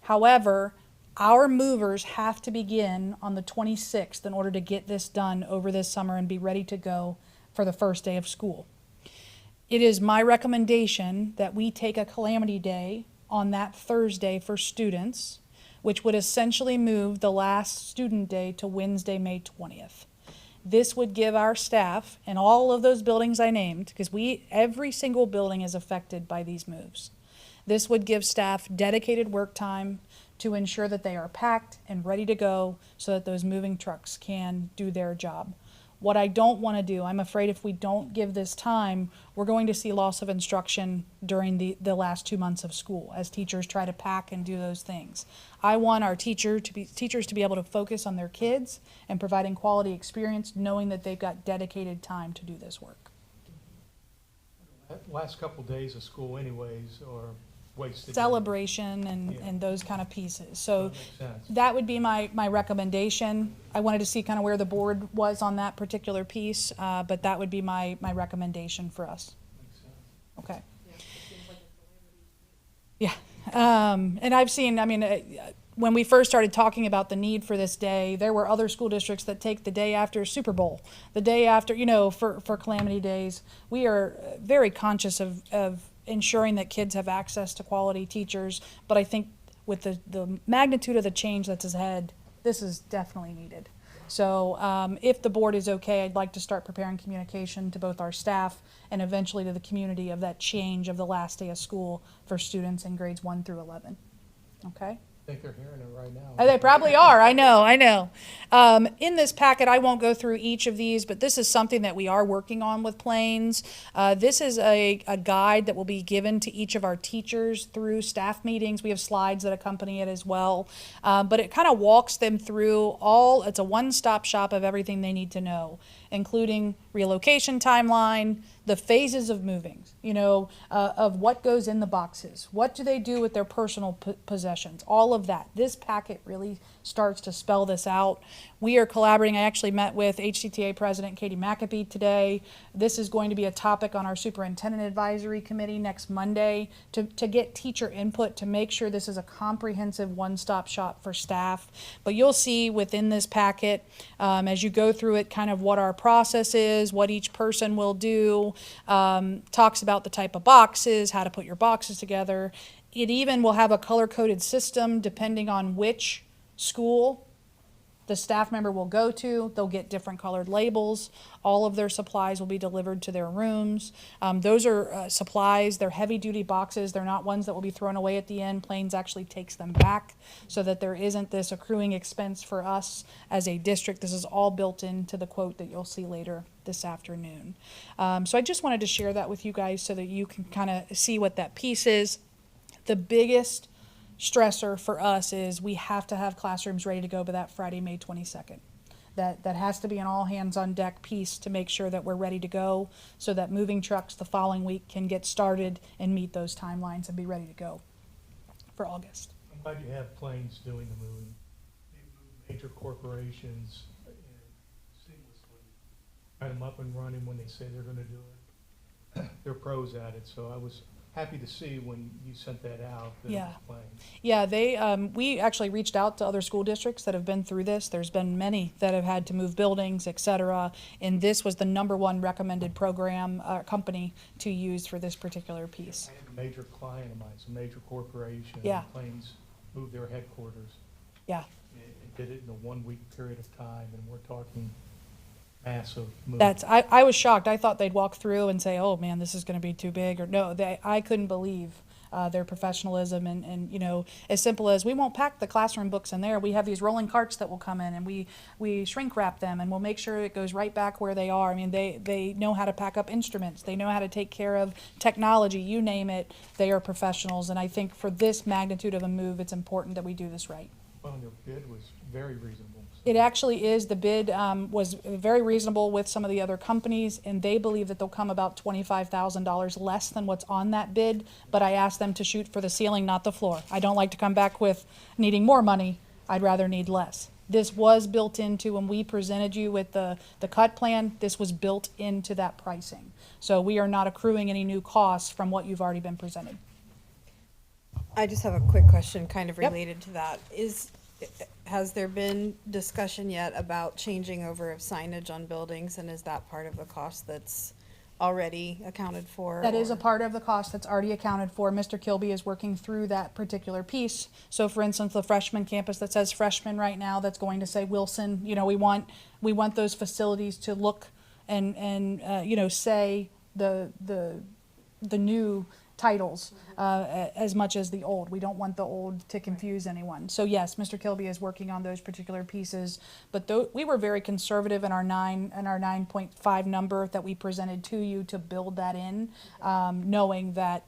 However, our movers have to begin on the 26th in order to get this done over this summer and be ready to go for the first day of school. It is my recommendation that we take a calamity day on that Thursday for students, which would essentially move the last student day to Wednesday, May 20th. This would give our staff and all of those buildings I named, because every single building is affected by these moves. This would give staff dedicated work time to ensure that they are packed and ready to go so that those moving trucks can do their job. What I don't want to do, I'm afraid if we don't give this time, we're going to see loss of instruction during the last 2 months of school as teachers try to pack and do those things. I want our teachers to be able to focus on their kids and providing quality experience, knowing that they've got dedicated time to do this work. Last couple days of school anyways, or wasted. Celebration Yeah. and those kind of pieces. So That makes sense. that would be my recommendation. I wanted to see kind of where the board was on that particular piece, but that would be my recommendation for us. Makes sense. Okay. Yeah. And I've seen, I mean, when we first started talking about the need for this day, there were other school districts that take the day after Super Bowl, the day after, for calamity days. We are very conscious of ensuring that kids have access to quality teachers, but I think with the magnitude of the change that's ahead, this is definitely needed. So if the board is okay, I'd like to start preparing communication to both our staff and eventually to the community of that change of the last day of school for students in grades 1 through 11. Okay? I think they're hearing it right now. They probably are. I know. In this packet, I won't go through each of these, but this is something that we are working on with Plains. This is a guide that will be given to each of our teachers through staff meetings. We have slides that accompany it as well. But it kind of walks them through it's a one-stop shop of everything they need to know, including relocation timeline, the phases of moving, of what goes in the boxes. What do they do with their personal possessions? All of that. This packet really starts to spell this out. We are collaborating. I actually met with HCTA President Katie McAfee today. This is going to be a topic on our Superintendent Advisory Committee next Monday to get teacher input to make sure this is a comprehensive one-stop shop for staff. But you'll see within this packet, as you go through it, kind of what our process is, what each person will do, talks about the type of boxes, how to put your boxes together. It even will have a color-coded system depending on which school the staff member will go to. They'll get different colored labels. All of their supplies will be delivered to their rooms. Those are supplies. They're heavy-duty boxes. They're not ones that will be thrown away at the end. Plains actually takes them back so that there isn't this accruing expense for us as a district. This is all built into the quote that you'll see later this afternoon. So I just wanted to share that with you guys so that you can kind of see what that piece is. The biggest stressor for us is we have to have classrooms ready to go by that Friday, May 22nd. That has to be an all hands on deck piece to make sure that we're ready to go so that moving trucks the following week can get started and meet those timelines and be ready to go for August. I'm glad you have Plains doing the moving. They move major corporations seamlessly, got them up and running when they say they're going to do it. They're pros at it, so I was happy to see when you sent that out that Yeah. it was Plains. Yeah, we actually reached out to other school districts that have been through this. There's been many that have had to move buildings, et cetera, and this was the #1 recommended program company to use for this particular piece. I have a major client of mine, it's a major corporation. Yeah. Plains moved their headquarters. Yeah. And did it in a 1-week period of time, and we're talking massive move. I was shocked. I thought they'd walk through and say, oh man, this is going to be too big, or no, I couldn't believe their professionalism, and you know, as simple as we won't pack the classroom books in there. We have these rolling carts that will come in, and we shrink wrap them, and we'll make sure it goes right back where they are. I mean, they know how to pack up instruments. They know how to take care of technology. You name it, they are professionals. And I think for this magnitude of a move, it's important that we do this right. Well, and their bid was very reasonable. So It actually is. The bid was very reasonable with some of the other companies, and they believe that they'll come about $25,000 less than what's on that bid. But I asked them to shoot for the ceiling, not the floor. I don't like to come back with needing more money. I'd rather need less. This was built into, when we presented you with the cut plan, this was built into that pricing. So we are not accruing any new costs from what you've already been presented. I just have a quick question kind of Yep. related to that. Has there been discussion yet about changing over of signage on buildings, and is that part of the cost that's already accounted for? That is a or- part of the cost that's already accounted for. Mr. Kilby is working through that particular piece. So for instance, the freshman campus that says freshman right now, that's going to say Wilson, you know, we want those facilities to look and you know, say the new titles as much as the old. We don't want the old to confuse anyone. So yes, Mr. Kilby is working on those particular pieces, but we were very conservative in our 9.5 number that we presented to you to build that in, knowing that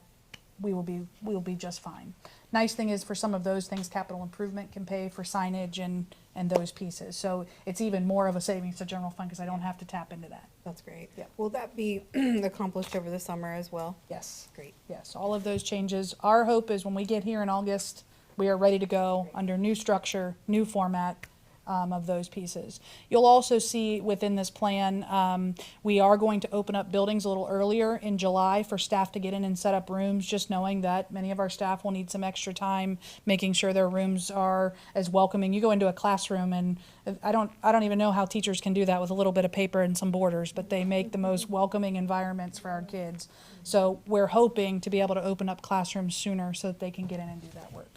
we will be just fine. Nice thing is, for some of those things, capital improvement can pay for signage and those pieces. So it's even more of a savings to general fund because I don't have to tap into that. That's great. Yeah. Will that be accomplished over the summer as well? Yes. Great. Yes, all of those changes. Our hope is when we get here in August, we are ready to go under new structure, new format of those pieces. You'll also see within this plan, we are going to open up buildings a little earlier in July for staff to get in and set up rooms, just knowing that many of our staff will need some extra time making sure their rooms are as welcoming. You go into a classroom, and I don't even know how teachers can do that with a little bit of paper and some borders, but they make the most welcoming environments for our kids. So we're hoping to be able to open up classrooms sooner so that they can get in and do that work.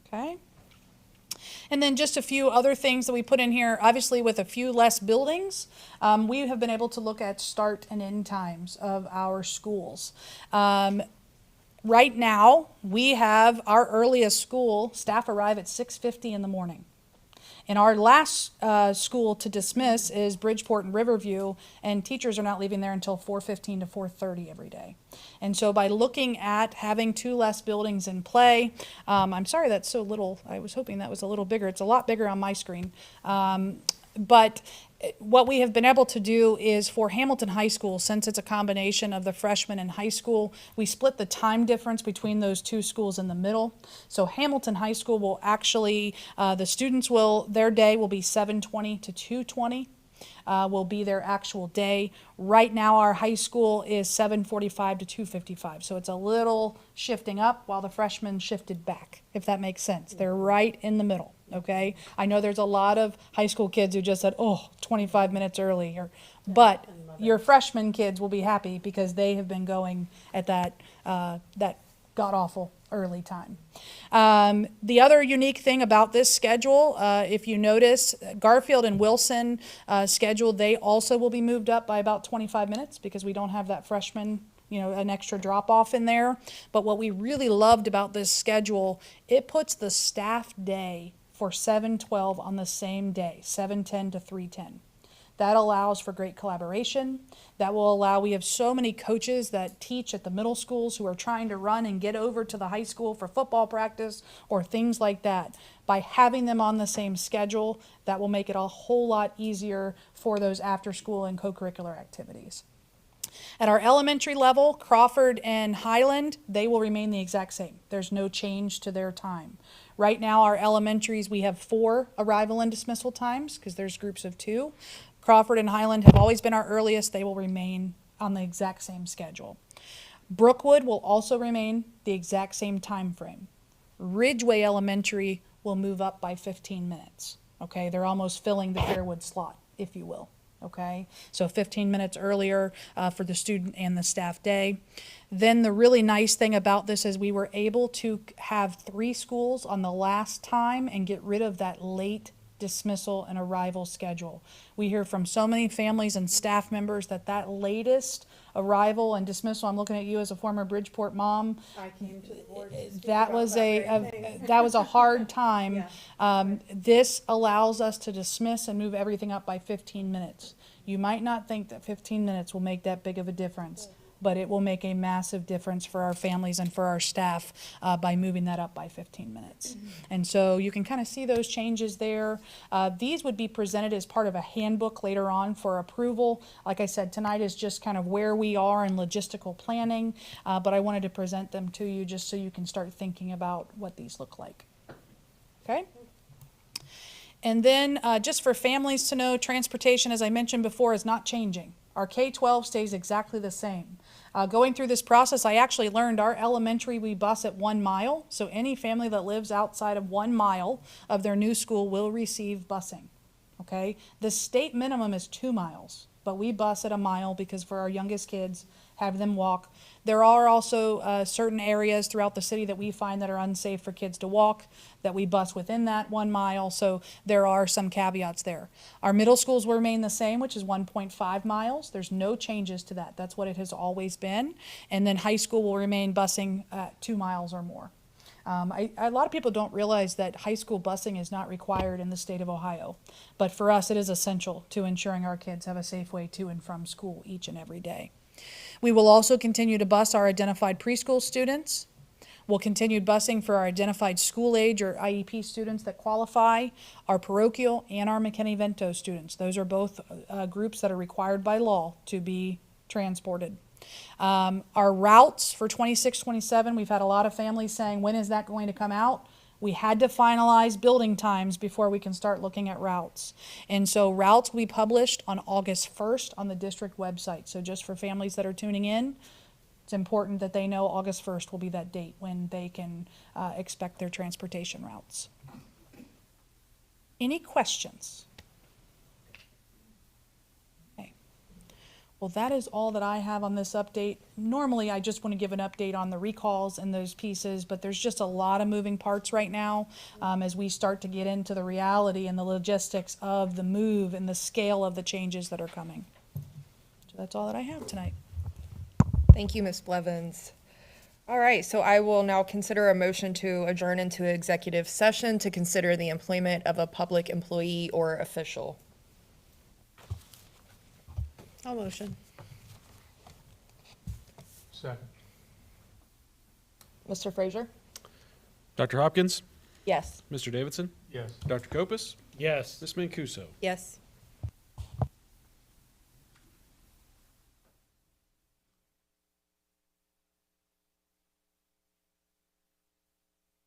Okay? And then just a few other things that we put in here. Obviously, with a few less buildings, we have been able to look at start and end times of our schools. Right now, we have our earliest school staff arrive at 6:50 in the morning. And our last school to dismiss is Bridgeport and Riverview, and teachers are not leaving there until 4:15 to 4:30 every day. And so by looking at having two less buildings in play, I'm sorry that's so little. I was hoping that was a little bigger. It's a lot bigger on my screen. But what we have been able to do is for Hamilton High School, since it's a combination of the freshmen and high school, we split the time difference between those two schools in the middle. So Hamilton High School will actually, the students their day will be 7:20 to 2:20. Will be their actual day. Right now, our high school is 7:45 to 2:55. So it's a little shifting up while the freshmen shifted back, if that makes sense. They're right in the middle, okay? I know there's a lot of high school kids who just said, 25 minutes early. But your freshman kids will be happy because they have been going at that god-awful early time. The other unique thing about this schedule, if you notice, Garfield and Wilson schedule, they also will be moved up by about 25 minutes because we don't have that freshman, an extra drop-off in there. But what we really loved about this schedule, it puts the staff day for 7-12 on the same day, 7:10 to 3:10. That allows for great collaboration. That will allow, we have so many coaches that teach at the middle schools who are trying to run and get over to the high school for football practice or things like that. By having them on the same schedule, that will make it a whole lot easier for those after-school and co-curricular activities. At our elementary level, Crawford and Highland, they will remain the exact same. There's no change to their time. Right now, our elementaries, we have 4 arrival and dismissal times because there's groups of 2. Crawford and Highland have always been our earliest. They will remain on the exact same schedule. Brookwood will also remain the exact same time frame. Ridgeway Elementary will move up by 15 minutes. Okay, they're almost filling the Fairwood slot, if you will. Okay, so 15 minutes earlier for the student and the staff day. Then the really nice thing about this is we were able to have 3 schools on the last time and get rid of that late dismissal, and arrival schedule. We hear from so many families and staff members that latest arrival and dismissal, I'm looking at you as a former Bridgeport mom, I came to the board to speak that about was that very thing. that was a hard time. Yeah. This allows us to dismiss and move everything up by 15 minutes. You might not think that 15 minutes will make that big of a difference, but it will make a massive difference for our families and for our staff by moving that up by 15 minutes. And so you can kind of see those changes there. These would be presented as part of a handbook later on for approval. Like I said, tonight is just kind of where we are in logistical planning, but I wanted to present them to you just so you can start thinking about what these look like. Okay? And then just for families to know, transportation, as I mentioned before, is not changing. Our K-12 stays exactly the same. Going through this process, I actually learned our elementary, we bus at 1 mile. So any family that lives outside of 1 mile of their new school will receive busing. Okay? The state minimum is 2 miles, but we bus at 1 mile because for our youngest kids, have them walk. There are also certain areas throughout the city that we find that are unsafe for kids to walk, that we bus within that 1 mile, so there are some caveats there. Our middle schools will remain the same, which is 1.5 miles. There's no changes to that. That's what it has always been. And then high school will remain busing 2 miles or more. A lot of people don't realize that high school busing is not required in the state of Ohio, but for us it is essential to ensuring our kids have a safe way to and from school each and every day. We will also continue to bus our identified preschool students. We'll continue busing for our identified school age or IEP students that qualify, our parochial and our McKinney-Vento students. Those are both groups that are required by law to be transported. Our routes for 26-27, we've had a lot of families saying, when is that going to come out? We had to finalize building times before we can start looking at routes. And so routes will be published on August 1st on the district website. So just for families that are tuning in, it's important that they know August 1st will be that date when they can expect their transportation routes. Any questions? Okay. Well, that is all that I have on this update. Normally, I just want to give an update on the recalls and those pieces, but there's just a lot of moving parts right now as we start to get into the reality and the logistics of the move and the scale of the changes that are coming. So that's all that I have tonight. Thank you, Ms. Blevins. All right, so I will now consider a motion to adjourn into executive session to consider the employment of a public employee or official. I'll motion. Second. Mr. Frazier? Dr. Hopkins, Yes. Mr. Davidson, Yes. Dr. Kopus, Yes. Ms. Mancuso. Yes.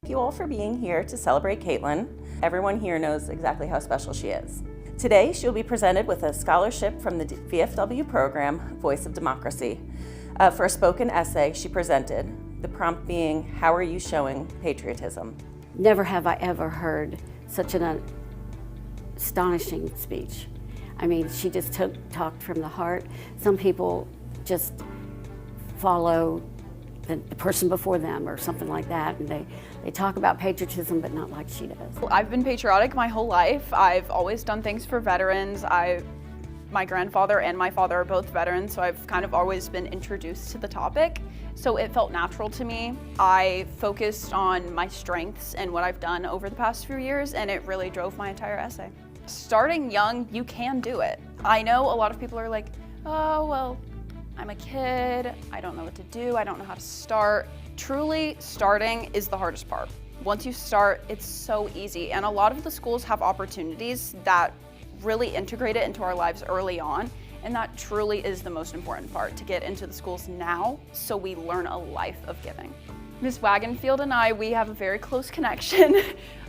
Thank you all for being here to celebrate Caitlin. Everyone here knows exactly how special she is. Today, she'll be presented with a scholarship from the VFW program, Voice of Democracy. For a spoken essay she presented, the prompt being, how are you showing patriotism? Never have I ever heard such an astonishing speech. I mean, she just talked from the heart. Some people just follow the person before them or something like that, and they talk about patriotism, but not like she does. I've been patriotic my whole life. I've always done things for veterans. My grandfather and my father are both veterans, so I've kind of always been introduced to the topic. So it felt natural to me. I focused on my strengths and what I've done over the past few years, and it really drove my entire essay. Starting young, you can do it. I know a lot of people are like, oh, well, I'm a kid, I don't know what to do, I don't know how to start. Truly, starting is the hardest part. Once you start, it's so easy. And a lot of the schools have opportunities that really integrate it into our lives early on. And that truly is the most important part, to get into the schools now so we learn a life of giving. Ms. Wagenfield and I, we have a very close connection.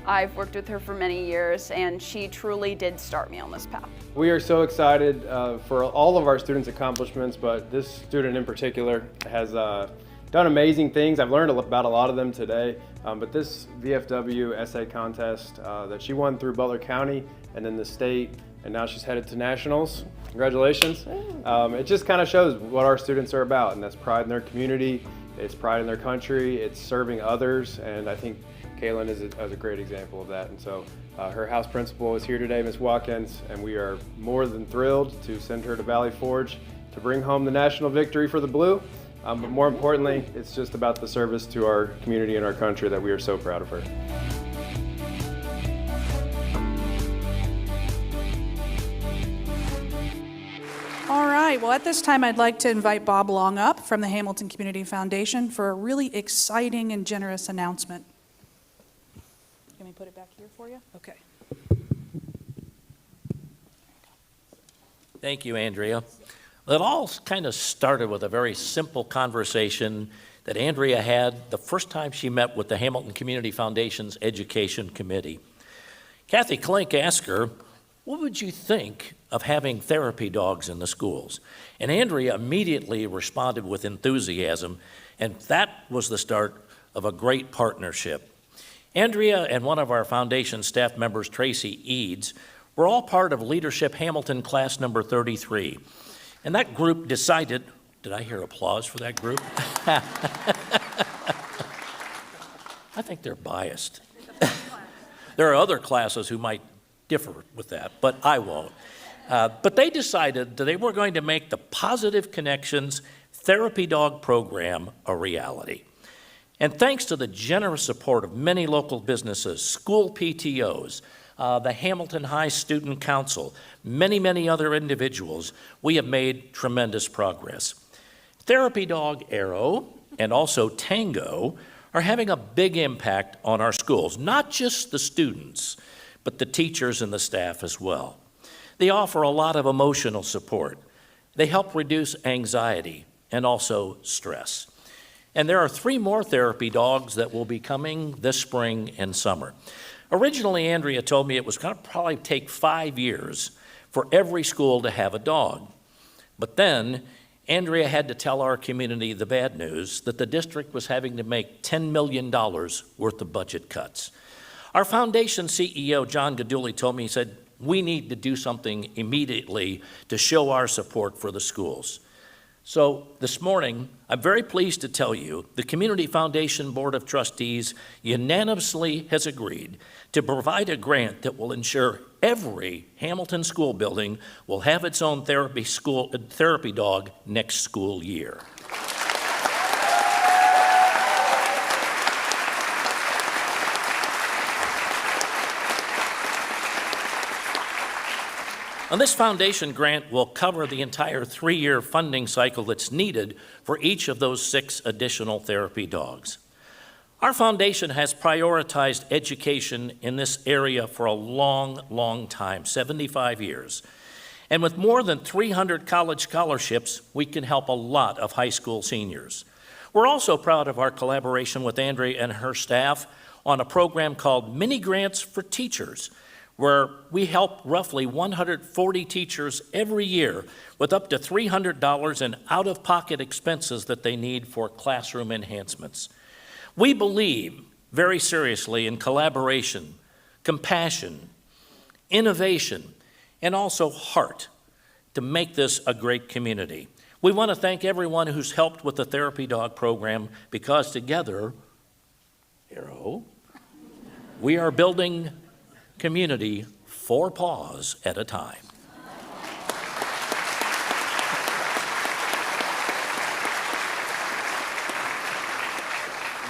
I've worked with her for many years, and she truly did start me on this path. We are so excited for all of our students' accomplishments, but this student in particular has done amazing things. I've learned about a lot of them today, but this VFW essay contest that she won through Butler County and then the state, and now she's headed to nationals. Congratulations. It just kind of shows what our students are about, and that's pride in their community, it's pride in their country, it's serving others, and I think Kaylin is a great example of that. And so her house principal is here today, Ms. Watkins, and we are more than thrilled to send her to Valley Forge to bring home the national victory for the Blue. But more importantly, it's just about the service to our community and our country that we are so proud of her. All right, well, at this time, I'd like to invite Bob Long up from the Hamilton Community Foundation for a really exciting and generous announcement. Can we put it back here for you? Okay. Thank you, Andrea. It all kind of started with a very simple conversation that Andrea had the first time she met with the Hamilton Community Foundation's Education Committee. Kathy Klink asked her, "What would you think of having therapy dogs in the schools?" And Andrea immediately responded with enthusiasm, and that was the start of a great partnership. Andrea and one of our foundation staff members, Tracy Eads, were all part of Leadership Hamilton class number 33. And that group decided, did I hear applause for that group? I think they're biased. There are other classes who might differ with that, but I won't. But they decided that they were going to make the Positive Connections Therapy Dog program a reality. And thanks to the generous support of many local businesses, school PTOs, the Hamilton High Student Council, many other individuals, we have made tremendous progress. Therapy Dog Arrow and also Tango are having a big impact on our schools, not just the students, but the teachers and the staff as well. They offer a lot of emotional support. They help reduce anxiety and also stress. And there are 3 more therapy dogs that will be coming this spring and summer. Originally, Andrea told me it was going to probably take 5 years for every school to have a dog. But then Andrea had to tell our community the bad news that the district was having to make $10 million worth of budget cuts. Our foundation CEO, John Gaduli, told me, he said, we need to do something immediately to show our support for the schools. So this morning, I'm very pleased to tell you the Community Foundation Board of Trustees unanimously has agreed to provide a grant that will ensure every Hamilton school building will have its own therapy dog next school year. And this foundation grant will cover the entire 3-year funding cycle that's needed for each of those 6 additional therapy dogs. Our foundation has prioritized education in this area for a long time, 75 years. And with more than 300 college scholarships, we can help a lot of high school seniors. We're also proud of our collaboration with Andrea and her staff on a program called Mini Grants for Teachers, where we help roughly 140 teachers every year with up to $300 in out-of-pocket expenses that they need for classroom enhancements. We believe very seriously in collaboration, compassion, innovation, and also heart to make this a great community. We want to thank everyone who's helped with the Therapy Dog program because together, Arrow, we are building community 4 paws at a time.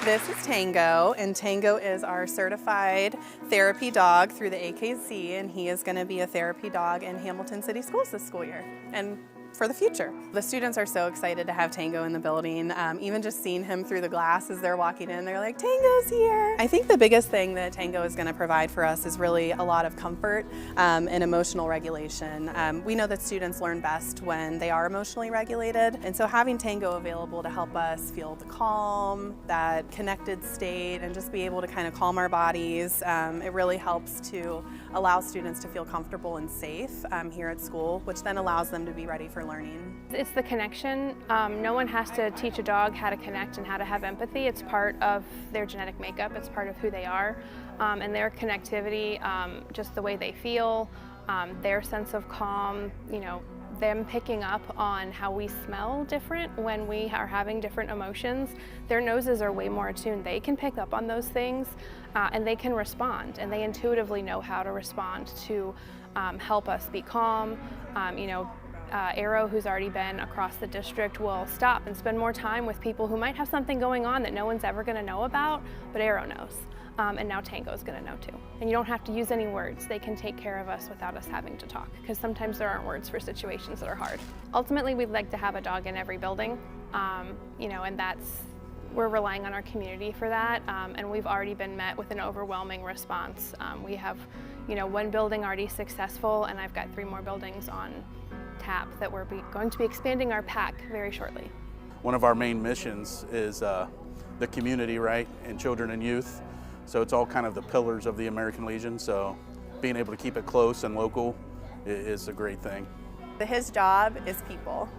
This is Tango, and Tango is our certified therapy dog through the AKC, and he is going to be a therapy dog in Hamilton City Schools this school year and for the future. The students are so excited to have Tango in the building. Even just seeing him through the glass as they're walking in, they're like, Tango's here. I think the biggest thing that Tango is going to provide for us is really a lot of comfort and emotional regulation. We know that students learn best when they are emotionally regulated, and so having Tango available to help us feel the calm, that connected state, and just be able to kind of calm our bodies, it really helps to allow students to feel comfortable and safe here at school, which then allows them to be ready for learning. It's the connection. No one has to teach a dog how to connect and how to have empathy. It's part of their genetic makeup. It's part of who they are. And their connectivity, just the way they feel, their sense of calm, them picking up on how we smell different when we are having different emotions. Their noses are way more attuned. They can pick up on those things and they can respond, and they intuitively know how to respond to help us be calm. Arrow, who's already been across the district, will stop and spend more time with people who might have something going on that no one's ever going to know about, but Arrow knows. And now Tango's going to know too. And you don't have to use any words. They can take care of us without us having to talk, because sometimes there aren't words for situations that are hard. Ultimately, we'd like to have a dog in every building, and we're relying on our community for that, and we've already been met with an overwhelming response. We have, one building already successful, and I've got 3 more buildings on tap that we're going to be expanding our pack very shortly. One of our main missions is the community, right, and children and youth. So it's all kind of the pillars of the American Legion. So being able to keep it close and local is a great thing. His job is people.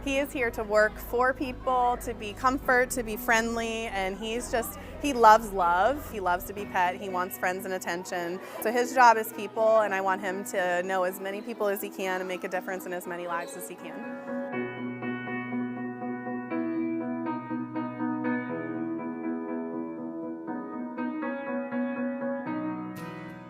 He is here to work for people, to be comfort, to be friendly, and he loves love. He loves to be pet. He wants friends and attention. So his job is people, and I want him to know as many people as he can and make a difference in as many lives as he can.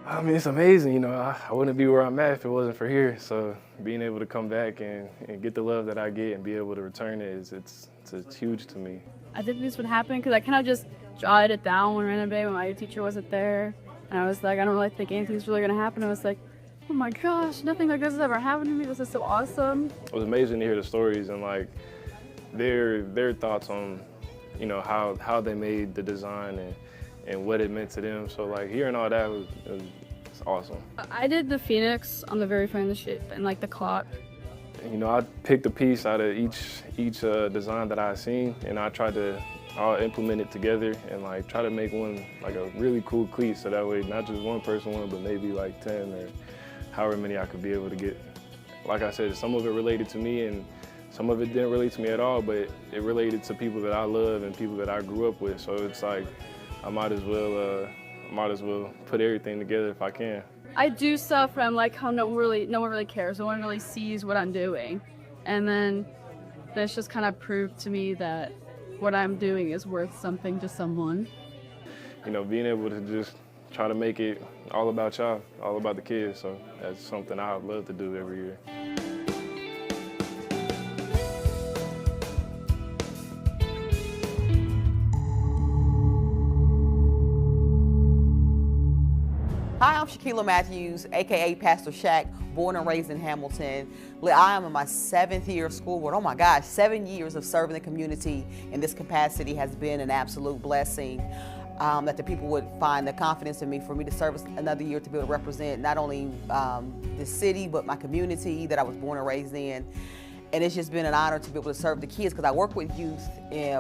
I mean, it's amazing, I wouldn't be where I'm at if it wasn't for here. So being able to come back and get the love that I get and be able to return it, it's huge to me. I think this would happen because I kind of just jotted it down one random day when my teacher wasn't there. And I was like, I don't really think anything's really going to happen. I was like, oh my gosh, nothing like this has ever happened to me. This is so awesome. It was amazing to hear the stories and their thoughts on, how they made the design and what it meant to them. So hearing all that was awesome. I did the phoenix on the very front of the ship and the clock. I picked a piece out of each design that I seen, and I tried to all implement it together and try to make one a really cool cleat, so that way not just one person won, but maybe 10 or however many I could be able to get. Like I said, some of it related to me and some of it didn't relate to me at all, but it related to people that I love and people that I grew up with. So it's I might as well put everything together if I can. I do stuff from how no one really cares. No one really sees what I'm doing. And then that's just kind of proved to me that what I'm doing is worth something to someone. Being able to just try to make it all about y'all, all about the kids. So that's something I would love to do every year. Hi, I'm Shaquila Matthews, aka Pastor Shaq, born and raised in Hamilton. I am in my 7th year of school board. Oh my gosh, 7 years of serving the community in this capacity has been an absolute blessing. That the people would find the confidence in me for me to serve another year, to be able to represent not only the city, but my community that I was born and raised in. And it's just been an honor to be able to serve the kids, because I work with youth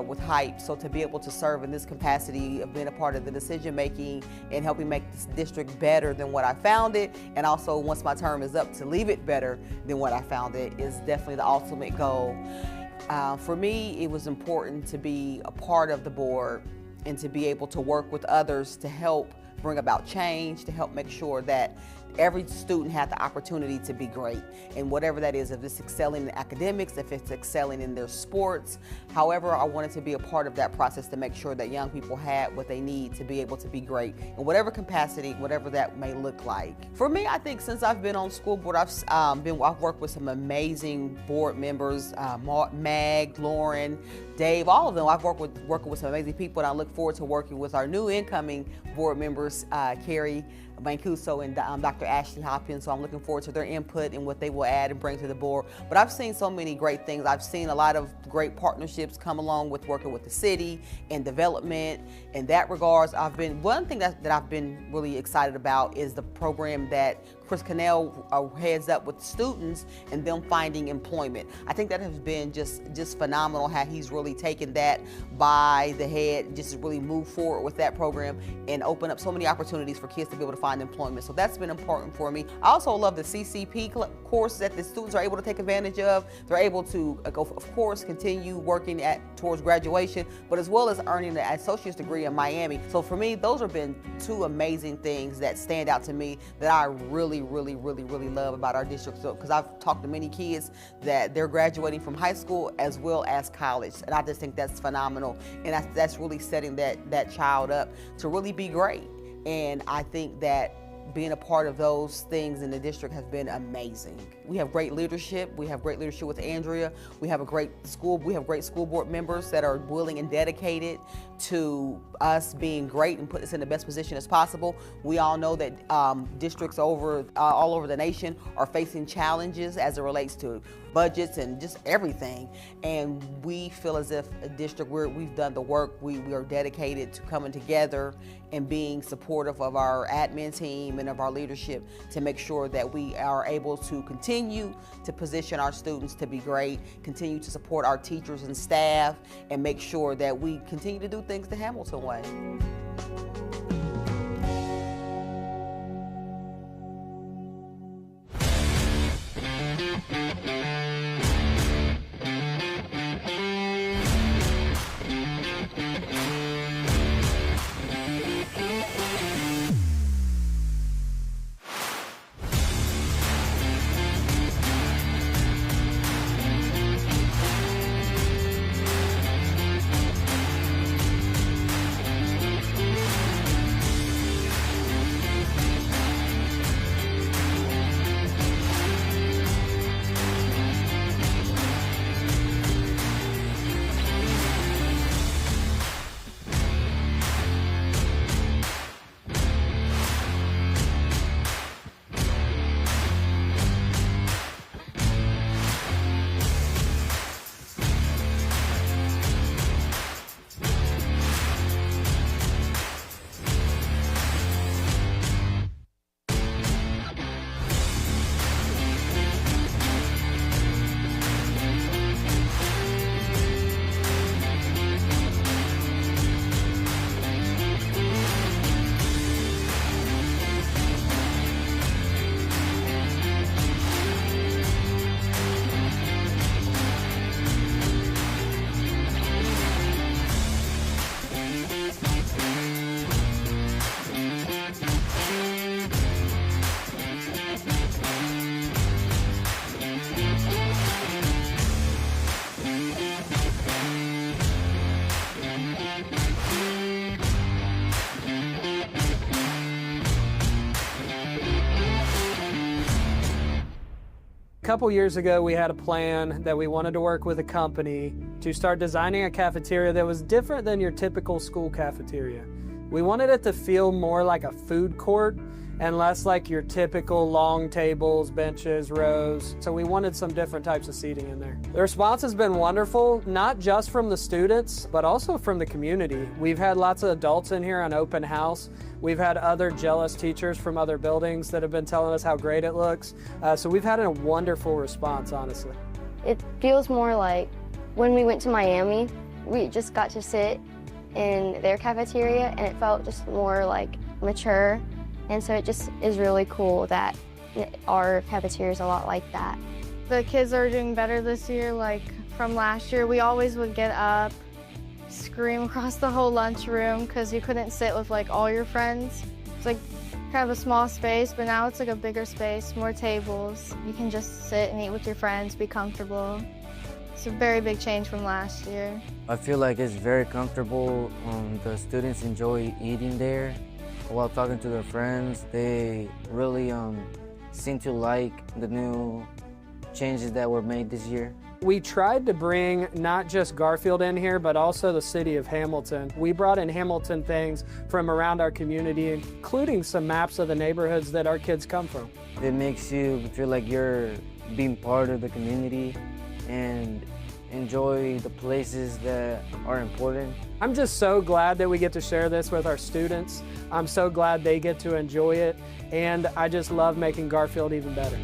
with HYPE, so to be able to serve in this capacity of being a part of the decision making and helping make this district better than what I found it, and also once my term is up to leave it better than what I found it, is definitely the ultimate goal. For me, it was important to be a part of the board and to be able to work with others to help bring about change, to help make sure that every student had the opportunity to be great, and whatever that is, if it's excelling in academics, if it's excelling in their sports, however, I wanted to be a part of that process to make sure that young people had what they need to be able to be great in whatever capacity, whatever that may look like. For me, I think since I've been on school board, I've worked with some amazing board members, Mag, Lauren, Dave, all of them. I've working with some amazing people, and I look forward to working with our new incoming board members, Carrie Mancuso and Dr. Ashley Hopkins. So I'm looking forward to their input and what they will add and bring to the board. But I've seen so many great things. I've seen a lot of great partnerships come along with working with the city and development. In that regards, one thing that I've been really excited about is the program that Chris Cannell heads up with students and them finding employment. I think that has been just phenomenal, how he's really taken that by the head, just really move forward with that program and open up so many opportunities for kids to be able to find find employment. So that's been important for me. I also love the CCP courses that the students are able to take advantage of. They're able to, of course, continue working towards graduation, but as well as earning an associate's degree in Miami. So for me, those have been two amazing things that stand out to me that I really, really, really, really love about our district. So, because I've talked to many kids that they're graduating from high school as well as college, and I just think that's phenomenal, and that's really setting that child up to really be great. And I think that being a part of those things in the district has been amazing. We have great leadership. We have great leadership with Andrea. We have great school board members that are willing and dedicated to us being great and put us in the best position as possible. We all know that districts all over the nation are facing challenges as it relates to budgets and just everything. And we feel as if a district where we've done the work, we are dedicated to coming together and being supportive of our admin team and of our leadership to make sure that we are able to continue to position our students to be great, continue to support our teachers and staff, and make sure that we continue to do things the Hamilton way. A couple years ago, we had a plan that we wanted to work with a company to start designing a cafeteria that was different than your typical school cafeteria. We wanted it to feel more like a food court and less like your typical long tables, benches, rows. So we wanted some different types of seating in there. The response has been wonderful, not just from the students, but also from the community. We've had lots of adults in here on open house. We've had other jealous teachers from other buildings that have been telling us how great it looks. So we've had a wonderful response, honestly. It feels more like when we went to Miami, we just got to sit in their cafeteria and it felt just more like mature. And so it just is really cool that our cafeteria is a lot like that. The kids are doing better this year, like from last year. We always would get up, scream across the whole lunchroom because you couldn't sit with like all your friends. It's like kind of a small space, but now it's like a bigger space, more tables. You can just sit and eat with your friends, be comfortable. It's a very big change from last year. I feel like it's very comfortable. The students enjoy eating there. While talking to their friends, they really seem to like the new changes that were made this year. We tried to bring not just Garfield in here, but also the city of Hamilton. We brought in Hamilton things from around our community, including some maps of the neighborhoods that our kids come from. It makes you feel like you're being part of the community and enjoy the places that are important. I'm just so glad that we get to share this with our students. I'm so glad they get to enjoy it, and I just love making Garfield even better.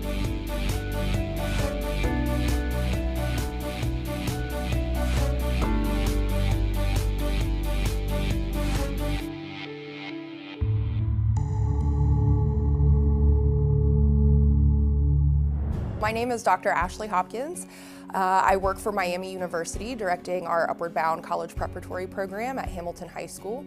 name is Dr. Ashley Hopkins. I work for Miami University, directing our Upward Bound College Preparatory Program at Hamilton High School.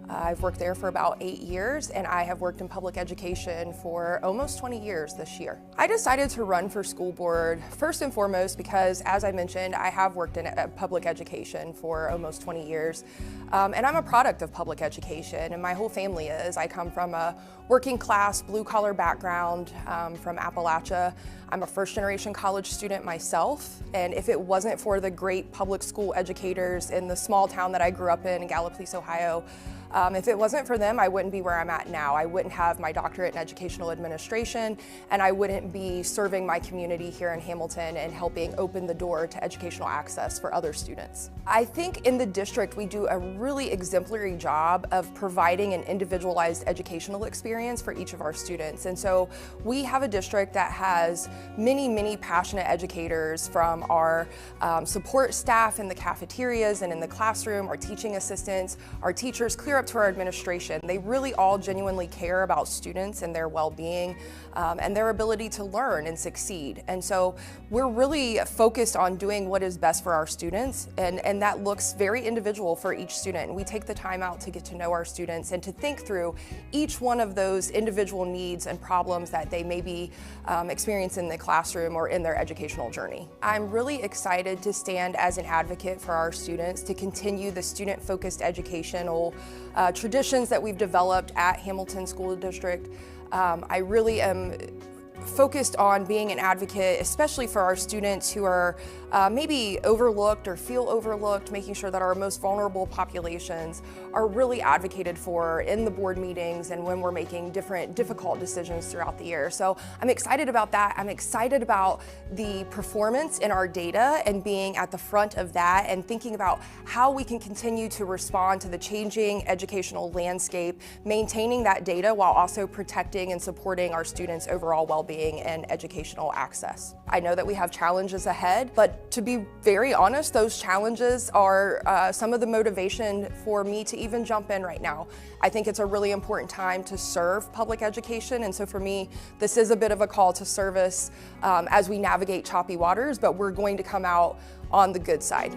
I've worked there for about 8 years, and I have worked in public education for almost 20 years this year. I decided to run for school board first and foremost because, as I mentioned, I have worked in public education for almost 20 years, and I'm a product of public education, and my whole family is. I come from a working class, blue-collar background from Appalachia. I'm a first-generation college student myself, and if it wasn't for the great public school educators in the small town that I grew up in Gallipolis, Ohio, if it wasn't for them, I wouldn't be where I'm at now. I wouldn't have my doctorate in educational administration, and I wouldn't be serving my community here in Hamilton and helping open the door to educational access for other students. I think in the district we do a really exemplary job of providing an individualized educational experience for each of our students. And so we have a district that has many passionate educators, from our support staff in the cafeterias and in the classroom, our teaching assistants, our teachers, clear up to our administration. They really all genuinely care about students and their well-being and their ability to learn and succeed. And so we're really focused on doing what is best for our students, and that looks very individual for each student. And we take the time out to get to know our students and to think through each one of those individual needs and problems that they may be experiencing in the classroom or in their educational journey. I'm really excited to stand as an advocate for our students to continue the student-focused educational traditions that we've developed at Hamilton School District. I really am focused on being an advocate, especially for our students who are maybe overlooked or feel overlooked, making sure that our most vulnerable populations are really advocated for in the board meetings and when we're making different difficult decisions throughout the year. So I'm excited about that. I'm excited about the performance in our data and being at the front of that and thinking about how we can continue to respond to the changing educational landscape, maintaining that data while also protecting and supporting our students' overall well-being and educational access. I know that we have challenges ahead, but to be very honest, those challenges are some of the motivation for me to even jump in right now. I think it's a really important time to serve public education, and so for me, this is a bit of a call to service as we navigate choppy waters, but we're going to come out on the good side.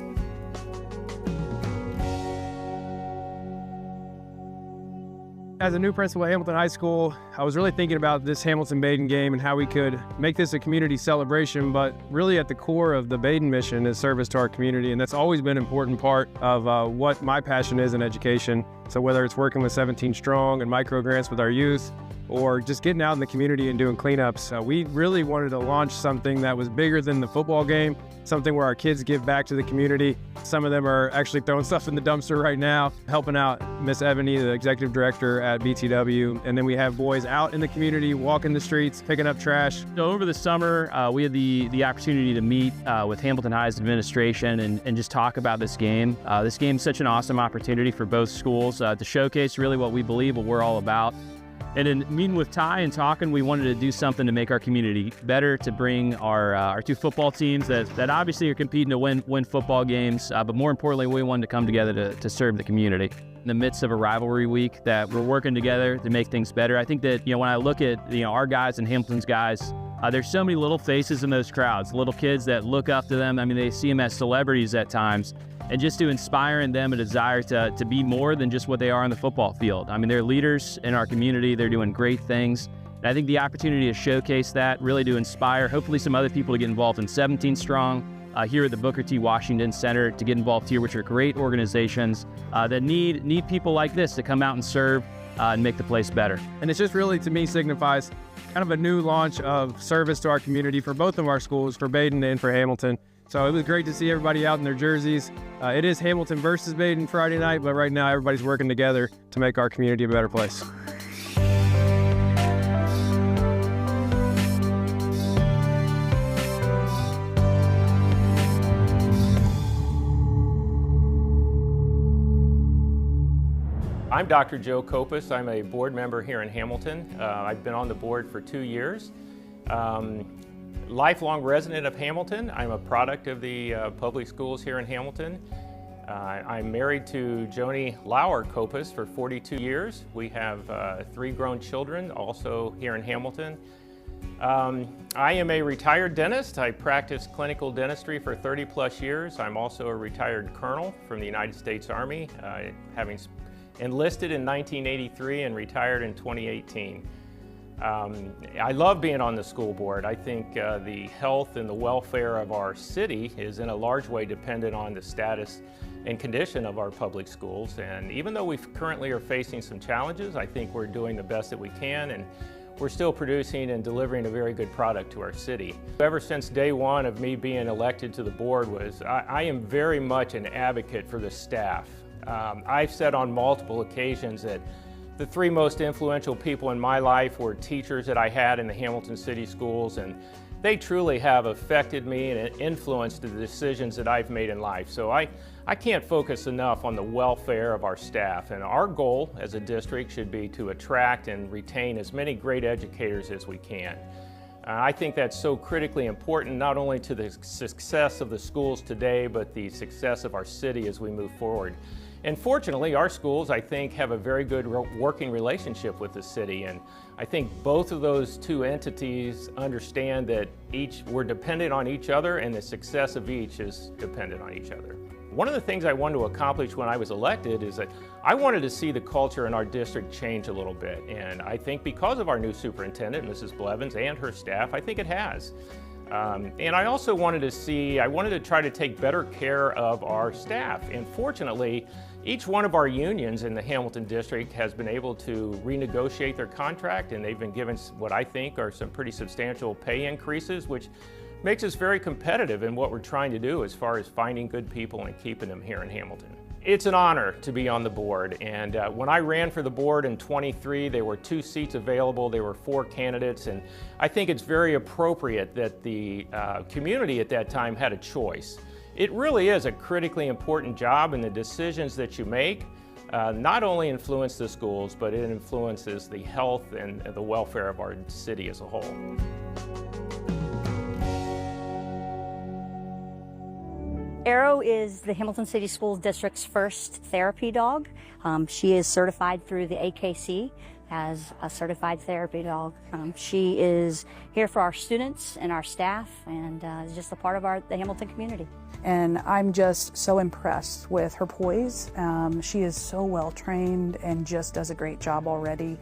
As a new principal at Hamilton High School, I was really thinking about this Hamilton-Baden game and how we could make this a community celebration, but really at the core of the Baden mission is service to our community, and that's always been an important part of what my passion is in education. So whether it's working with 17 Strong and micro grants with our youth, or just getting out in the community and doing cleanups, we really wanted to launch something that was bigger than the football game, something where our kids give back to the community. Some of them are actually throwing stuff in the dumpster right now, helping out Miss Ebony, the executive director at BTW. And then we have boys out in the community, walking the streets, picking up trash. So over the summer, we had the opportunity to meet with Hamilton High's administration and just talk about this game. This game's such an awesome opportunity for both schools to showcase really what we believe, what we're all about. And in meeting with Ty and talking, we wanted to do something to make our community better, to bring our two football teams that obviously are competing to win football games, but more importantly, we wanted to come together to serve the community. In the midst of a rivalry week, that we're working together to make things better. I think that, when I look at, our guys and Hamilton's guys, there's so many little faces in those crowds, little kids that look up to them. I mean, they see them as celebrities at times. And just to inspire in them a desire to be more than just what they are on the football field. I mean, they're leaders in our community. They're doing great things. And I think the opportunity to showcase that, really to inspire, hopefully some other people to get involved in 17 Strong, here at the Booker T. Washington Center to get involved here, which are great organizations that need people like this to come out and serve and make the place better. And it's just really, to me, signifies kind of a new launch of service to our community for both of our schools, for Baden and for Hamilton. So it was great to see everybody out in their jerseys. It is Hamilton versus Baden Friday night, but right now everybody's working together to make our community a better place. I'm Dr. Joe Kopis. I'm a board member here in Hamilton. I've been on the board for 2 years. Lifelong resident of Hamilton. I'm a product of the public schools here in Hamilton. I'm married to Joni Lauer Kopis for 42 years. We have 3 grown children, also here in Hamilton. I am a retired dentist. I practiced clinical dentistry for 30 plus years. I'm also a retired colonel from the United States Army, having enlisted in 1983 and retired in 2018. I love being on the school board. I think the health and the welfare of our city is in a large way dependent on the status and condition of our public schools. And even though we currently are facing some challenges, I think we're doing the best that we can, and we're still producing and delivering a very good product to our city. Ever since day one of me being elected to the board I am very much an advocate for the staff. I've said on multiple occasions that the three most influential people in my life were teachers that I had in the Hamilton City Schools, and they truly have affected me and influenced the decisions that I've made in life. So I can't focus enough on the welfare of our staff, and our goal as a district should be to attract and retain as many great educators as we can. I think that's so critically important, not only to the success of the schools today, but the success of our city as we move forward. And fortunately, our schools, I think, have a very good working relationship with the city. And I think both of those two entities understand that we're dependent on each other, and the success of each is dependent on each other. One of the things I wanted to accomplish when I was elected is that I wanted to see the culture in our district change a little bit. And I think because of our new superintendent, Mrs. Blevins, and her staff, I think it has. And I also wanted to try to take better care of our staff. And fortunately, each one of our unions in the Hamilton district has been able to renegotiate their contract, and they've been given what I think are some pretty substantial pay increases, which makes us very competitive in what we're trying to do as far as finding good people and keeping them here in Hamilton. It's an honor to be on the board, and when I ran for the board in '23, there were 2 seats available. There were 4 candidates, and I think it's very appropriate that the community at that time had a choice. It really is a critically important job, and the decisions that you make not only influence the schools, but it influences the health and the welfare of our city as a whole. Arrow is the Hamilton City Schools District's first therapy dog. She is certified through the AKC as a certified therapy dog. She is here for our students and our staff, and is just a part of the Hamilton community. And I'm just so impressed with her poise. She is so well trained and just does a great job already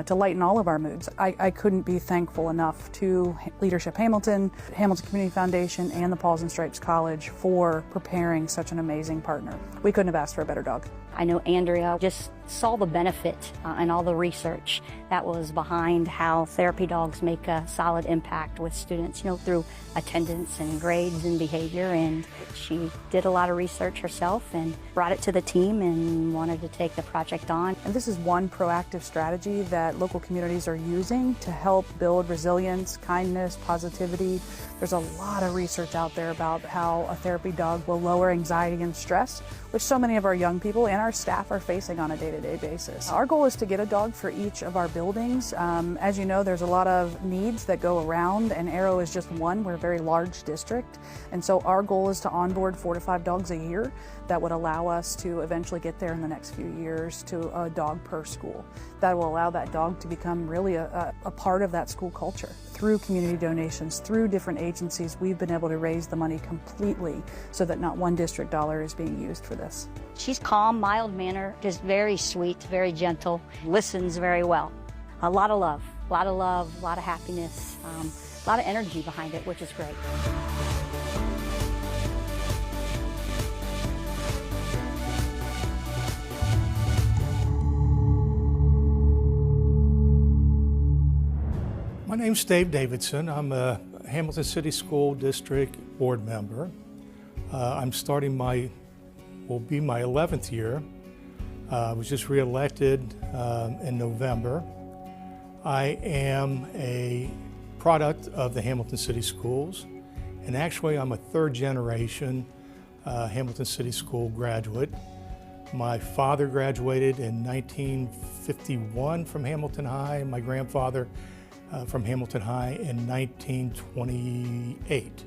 to lighten all of our moods. I couldn't be thankful enough to Leadership Hamilton, Hamilton Community Foundation, and the Paws and Stripes College for preparing such an amazing partner. We couldn't have asked for a better dog. I know Andrea just saw the benefit and all the research that was behind how therapy dogs make a solid impact with students, through attendance and grades and behavior. And she did a lot of research herself and brought it to the team and wanted to take the project on. And this is one proactive strategy that local communities are using to help build resilience, kindness, positivity. There's a lot of research out there about how a therapy dog will lower anxiety and stress, which so many of our young people and our staff are facing on a day-to-day basis. Our goal is to get a dog for each of our buildings. As you know, there's a lot of needs that go around, and Arrow is just one. We're a very large district, and so our goal is to onboard 4 to 5 dogs a year. That would allow us to eventually get there in the next few years to a dog per school. That will allow that dog to become really a part of that school culture. Through community donations, through different agencies, we've been able to raise the money completely so that not one district dollar is being used for this. She's calm, mild-mannered, just very sweet, very gentle, listens very well. A lot of love, a lot of happiness, a lot of energy behind it, which is great. My name's Dave Davidson. I'm a Hamilton City School District board member. I'm starting will be my 11th year. I was just re-elected in November. I am a product of the Hamilton City Schools, and actually I'm a 3rd generation Hamilton City School graduate. My father graduated in 1951 from Hamilton High, my grandfather from Hamilton High in 1928.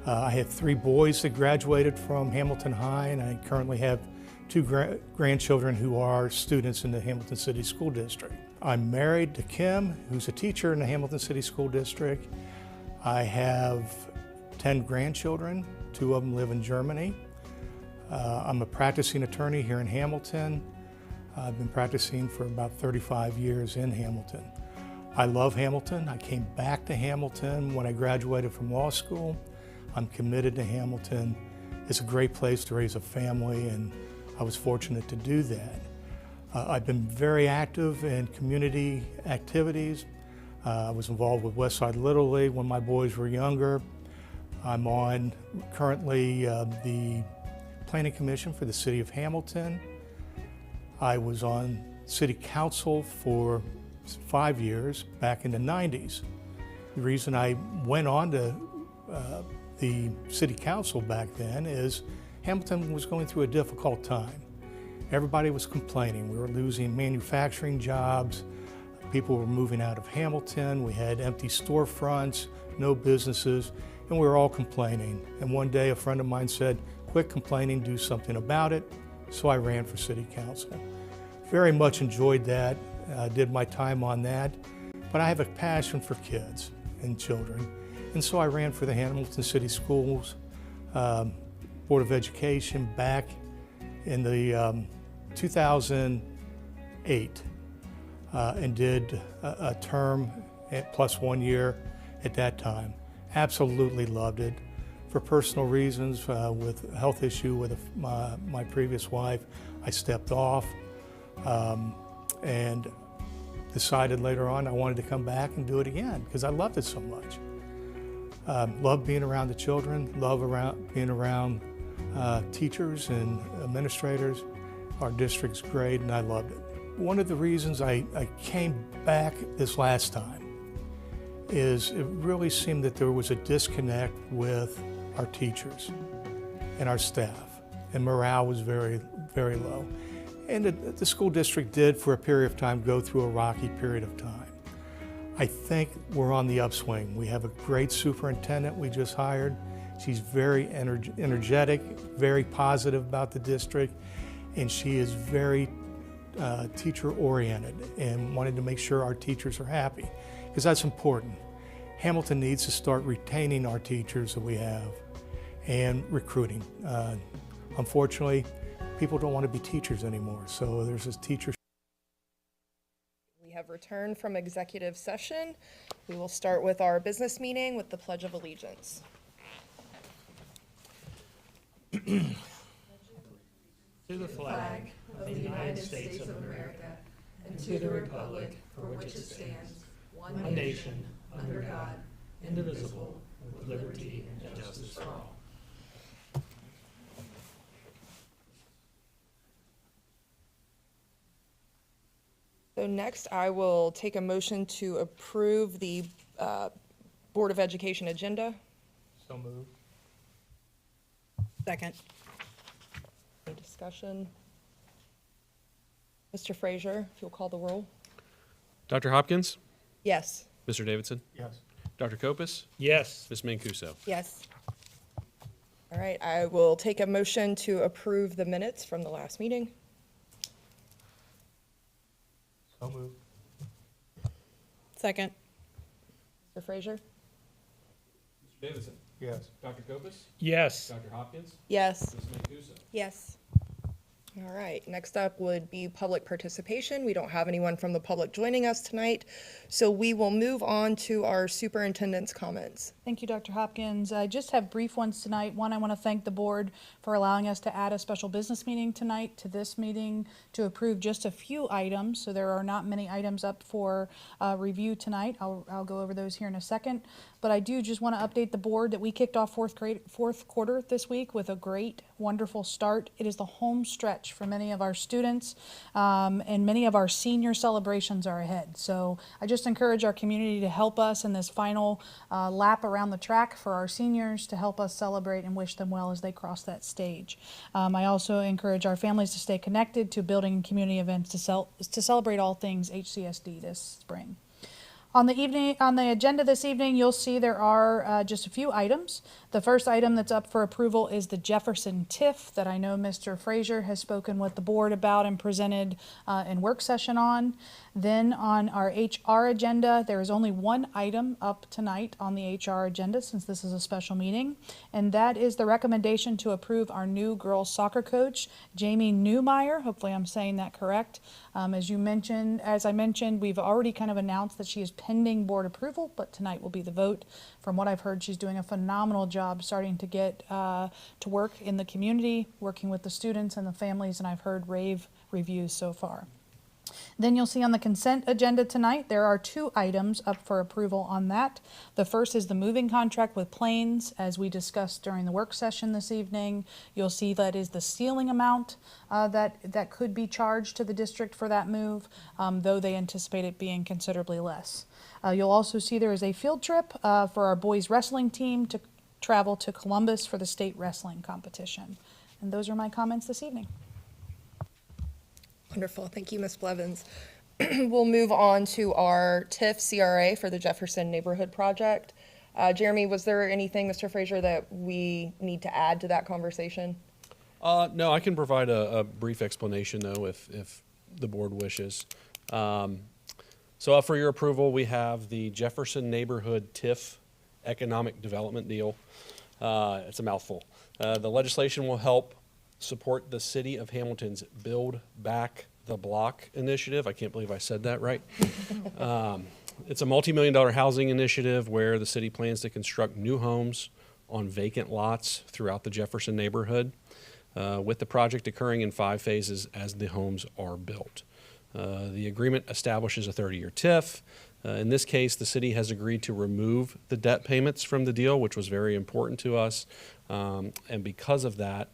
I have 3 boys that graduated from Hamilton High, and I currently have two grandchildren who are students in the Hamilton City School District. I'm married to Kim, who's a teacher in the Hamilton City School District. I have 10 grandchildren. 2 of them live in Germany. I'm a practicing attorney here in Hamilton. I've been practicing for about 35 years in Hamilton. I love Hamilton. I came back to Hamilton when I graduated from law school. I'm committed to Hamilton. It's a great place to raise a family, and I was fortunate to do that. I've been very active in community activities. I was involved with Westside Little League when my boys were younger. I'm on currently the Planning Commission for the City of Hamilton. I was on City Council for 5 years back in the 90s. The reason I went on to the City Council back then is Hamilton was going through a difficult time. Everybody was complaining. We were losing manufacturing jobs. People were moving out of Hamilton. We had empty storefronts, no businesses, and we were all complaining. And one day a friend of mine said, "Quit complaining, do something about it." So I ran for City Council. Very much enjoyed that, did my time on that, but I have a passion for kids and children. And so I ran for the Hamilton City Schools Board of Education back in the 2008 and did a term plus 1 year at that time. Absolutely loved it. For personal reasons, with a health issue with my previous wife, I stepped off and decided later on I wanted to come back and do it again because I loved it so much. Love being around the children, love being around teachers and administrators. Our district's great and I loved it. One of the reasons I came back this last time is it really seemed that there was a disconnect with our teachers and our staff, and morale was very, very low. And the school district did, for a period of time, go through a rocky period of time. I think we're on the upswing. We have a great superintendent we just hired. She's very energetic, very positive about the district, and she is very teacher-oriented and wanted to make sure our teachers are happy, because that's important. Hamilton needs to start retaining our teachers that we have and recruiting. Unfortunately, people don't want to be teachers anymore, so there's this teacher. We have returned from executive session. We will start with our business meeting with the Pledge of Allegiance. To the flag of the United States of America and to the republic for which it stands, one nation, under God, indivisible, with liberty and justice for all. So next, I will take a motion to approve the Board of Education agenda. So moved. Second. Any discussion? Mr. Frazier, if you'll call the roll. Dr. Hopkins? Yes. Mr. Davidson? Yes. Dr. Kopis? Yes. Ms. Mancuso? Yes. All right, I will take a motion to approve the minutes from the last meeting. So moved. Second. Mr. Frazier? Mr. Davidson? Yes. Dr. Kopis? Yes. Dr. Hopkins? Yes. Ms. Mancuso? Yes. All right, next up would be public participation. We don't have anyone from the public joining us tonight, so we will move on to our superintendent's comments. Thank you, Dr. Hopkins. I just have brief ones tonight. One, I want to thank the board for allowing us to add a special business meeting tonight to this meeting to approve just a few items. So there are not many items up for review tonight. I'll go over those here in a second. But I do just want to update the board that we kicked off fourth quarter this week with a great, wonderful start. It is the home stretch for many of our students, and many of our senior celebrations are ahead. So I just encourage our community to help us in this final lap around the track for our seniors, to help us celebrate and wish them well as they cross that stage. I also encourage our families to stay connected to building community events to celebrate all things HCSD this spring. On the agenda this evening, you'll see there are just a few items. The first item that's up for approval is the Jefferson TIF that I know Mr. Frazier has spoken with the board about and presented in work session on. Then on our HR agenda, there is only one item up tonight on the HR agenda since this is a special meeting, and that is the recommendation to approve our new girls soccer coach, Jamie Newmeyer. Hopefully I'm saying that correct. As I mentioned, we've already kind of announced that she is pending board approval, but tonight will be the vote. From what I've heard, she's doing a phenomenal job starting to get to work in the community, working with the students and the families, and I've heard rave reviews so far. Then you'll see on the consent agenda tonight, there are two items up for approval on that. The first is the moving contract with Plains, as we discussed during the work session this evening. You'll see that is the ceiling amount that could be charged to the district for that move, though they anticipate it being considerably less. You'll also see there is a field trip for our boys wrestling team to travel to Columbus for the state wrestling competition. And those are my comments this evening. Wonderful. Thank you, Ms. Blevins. We'll move on to our TIF CRA for the Jefferson Neighborhood Project. Jeremy, was there anything, Mr. Frazier, that we need to add to that conversation? No, I can provide a brief explanation, though, if the board wishes. So for your approval, we have the Jefferson Neighborhood TIF Economic Development Deal. It's a mouthful. The legislation will help support the City of Hamilton's Build Back the Block initiative. I can't believe I said that right. It's a multi-million-dollar housing initiative where the city plans to construct new homes on vacant lots throughout the Jefferson neighborhood, with the project occurring in 5 phases as the homes are built. The agreement establishes a 30-year TIF. In this case, the city has agreed to remove the debt payments from the deal, which was very important to us. And because of that,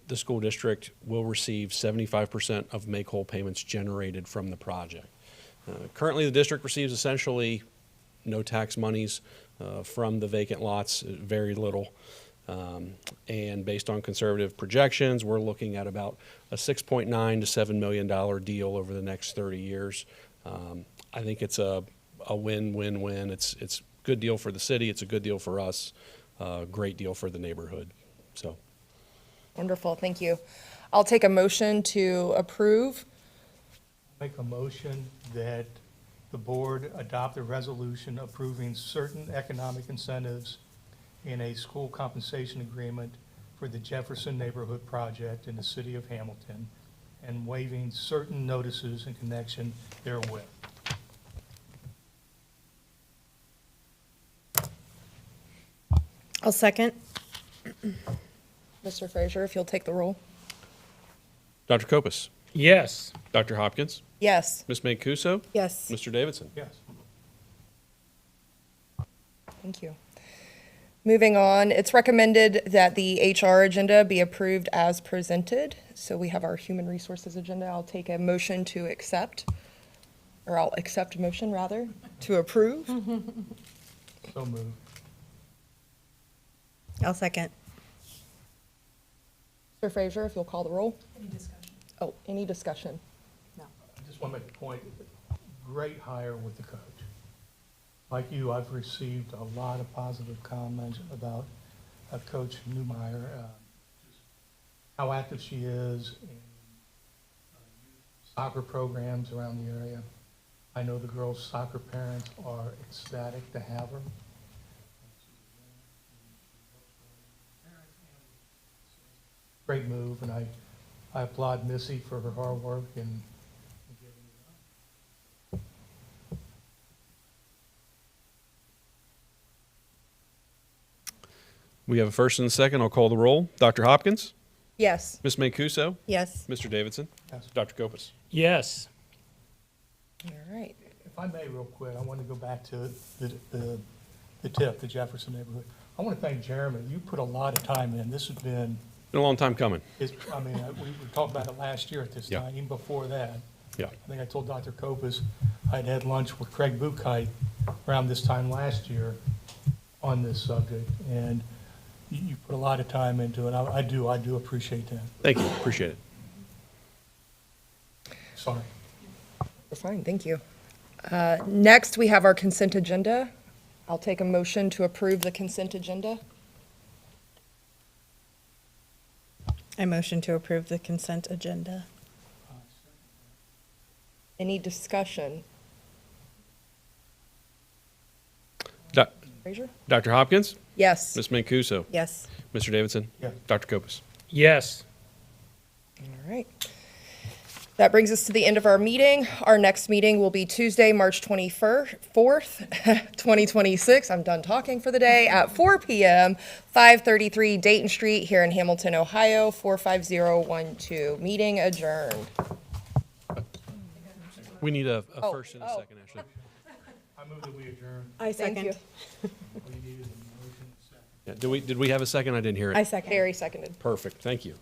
the school district will receive 75% of make-whole payments generated from the project. Currently, the district receives essentially no tax monies from the vacant lots, very little. And based on conservative projections, we're looking at about a $6.9 to $7 million deal over the next 30 years. I think it's a win-win-win. It's a good deal for the city. It's a good deal for us. Great deal for the neighborhood. So. Wonderful, thank you. I'll take a motion to approve. Make a motion that the board adopt a resolution approving certain economic incentives in a school compensation agreement for the Jefferson Neighborhood Project in the City of Hamilton and waiving certain notices in connection therewith. I'll second. Mr. Frazier, if you'll take the roll. Dr. Kopus? Yes. Dr. Hopkins? Yes. Ms. Mancuso? Yes. Mr. Davidson? Yes. Thank you. Moving on, it's recommended that the HR agenda be approved as presented. So we have our human resources agenda. I'll take a motion to accept, or I'll accept a motion rather, to approve. So moved. I'll second. Mr. Frazier, if you'll call the roll. Any discussion? Oh, any discussion? No. I just want to make a point. Great hire with the coach. Like you, I've received a lot of positive comments about Coach Newmeyer, how active she is in soccer programs around the area. I know the girls' soccer parents are ecstatic to have her. Great move, and I applaud Missy for her hard work and getting it done. We have a first and a second. I'll call the roll. Dr. Hopkins? Yes. Ms. Mancuso? Yes. Mr. Davidson? Yes. Dr. Kopus? Yes. All right. If I may, real quick, I want to go back to the TIF, the Jefferson neighborhood. I want to thank Jeremy. You put a lot of time in. This has been a long time coming. we were talking about it last year at this Yeah. time, even before that. Yeah. I think I told Dr. Kopus I'd had lunch with Craig Buchheit around this time last year on this subject, and you put a lot of time into it. I do appreciate that. Thank you. Appreciate it. Sorry. We're fine, thank you. Next, we have our consent agenda. I'll take a motion to approve the consent agenda. I motion to approve the consent agenda. Any discussion? Frazier? Dr. Hopkins? Yes. Ms. Mancuso? Yes. Mr. Davidson? Yes. Dr. Kopus? Yes. All right. That brings us to the end of our meeting. Our next meeting will be Tuesday, March 24th, 2026. I'm done talking for the day at 4 p.m., 533 Dayton Street here in Hamilton, Ohio, 45012. Meeting adjourned. We need a first and a second, actually. I move that we adjourn. I second. Yeah, did we have a second? I didn't hear it. I second. Harry seconded. Perfect. Thank you.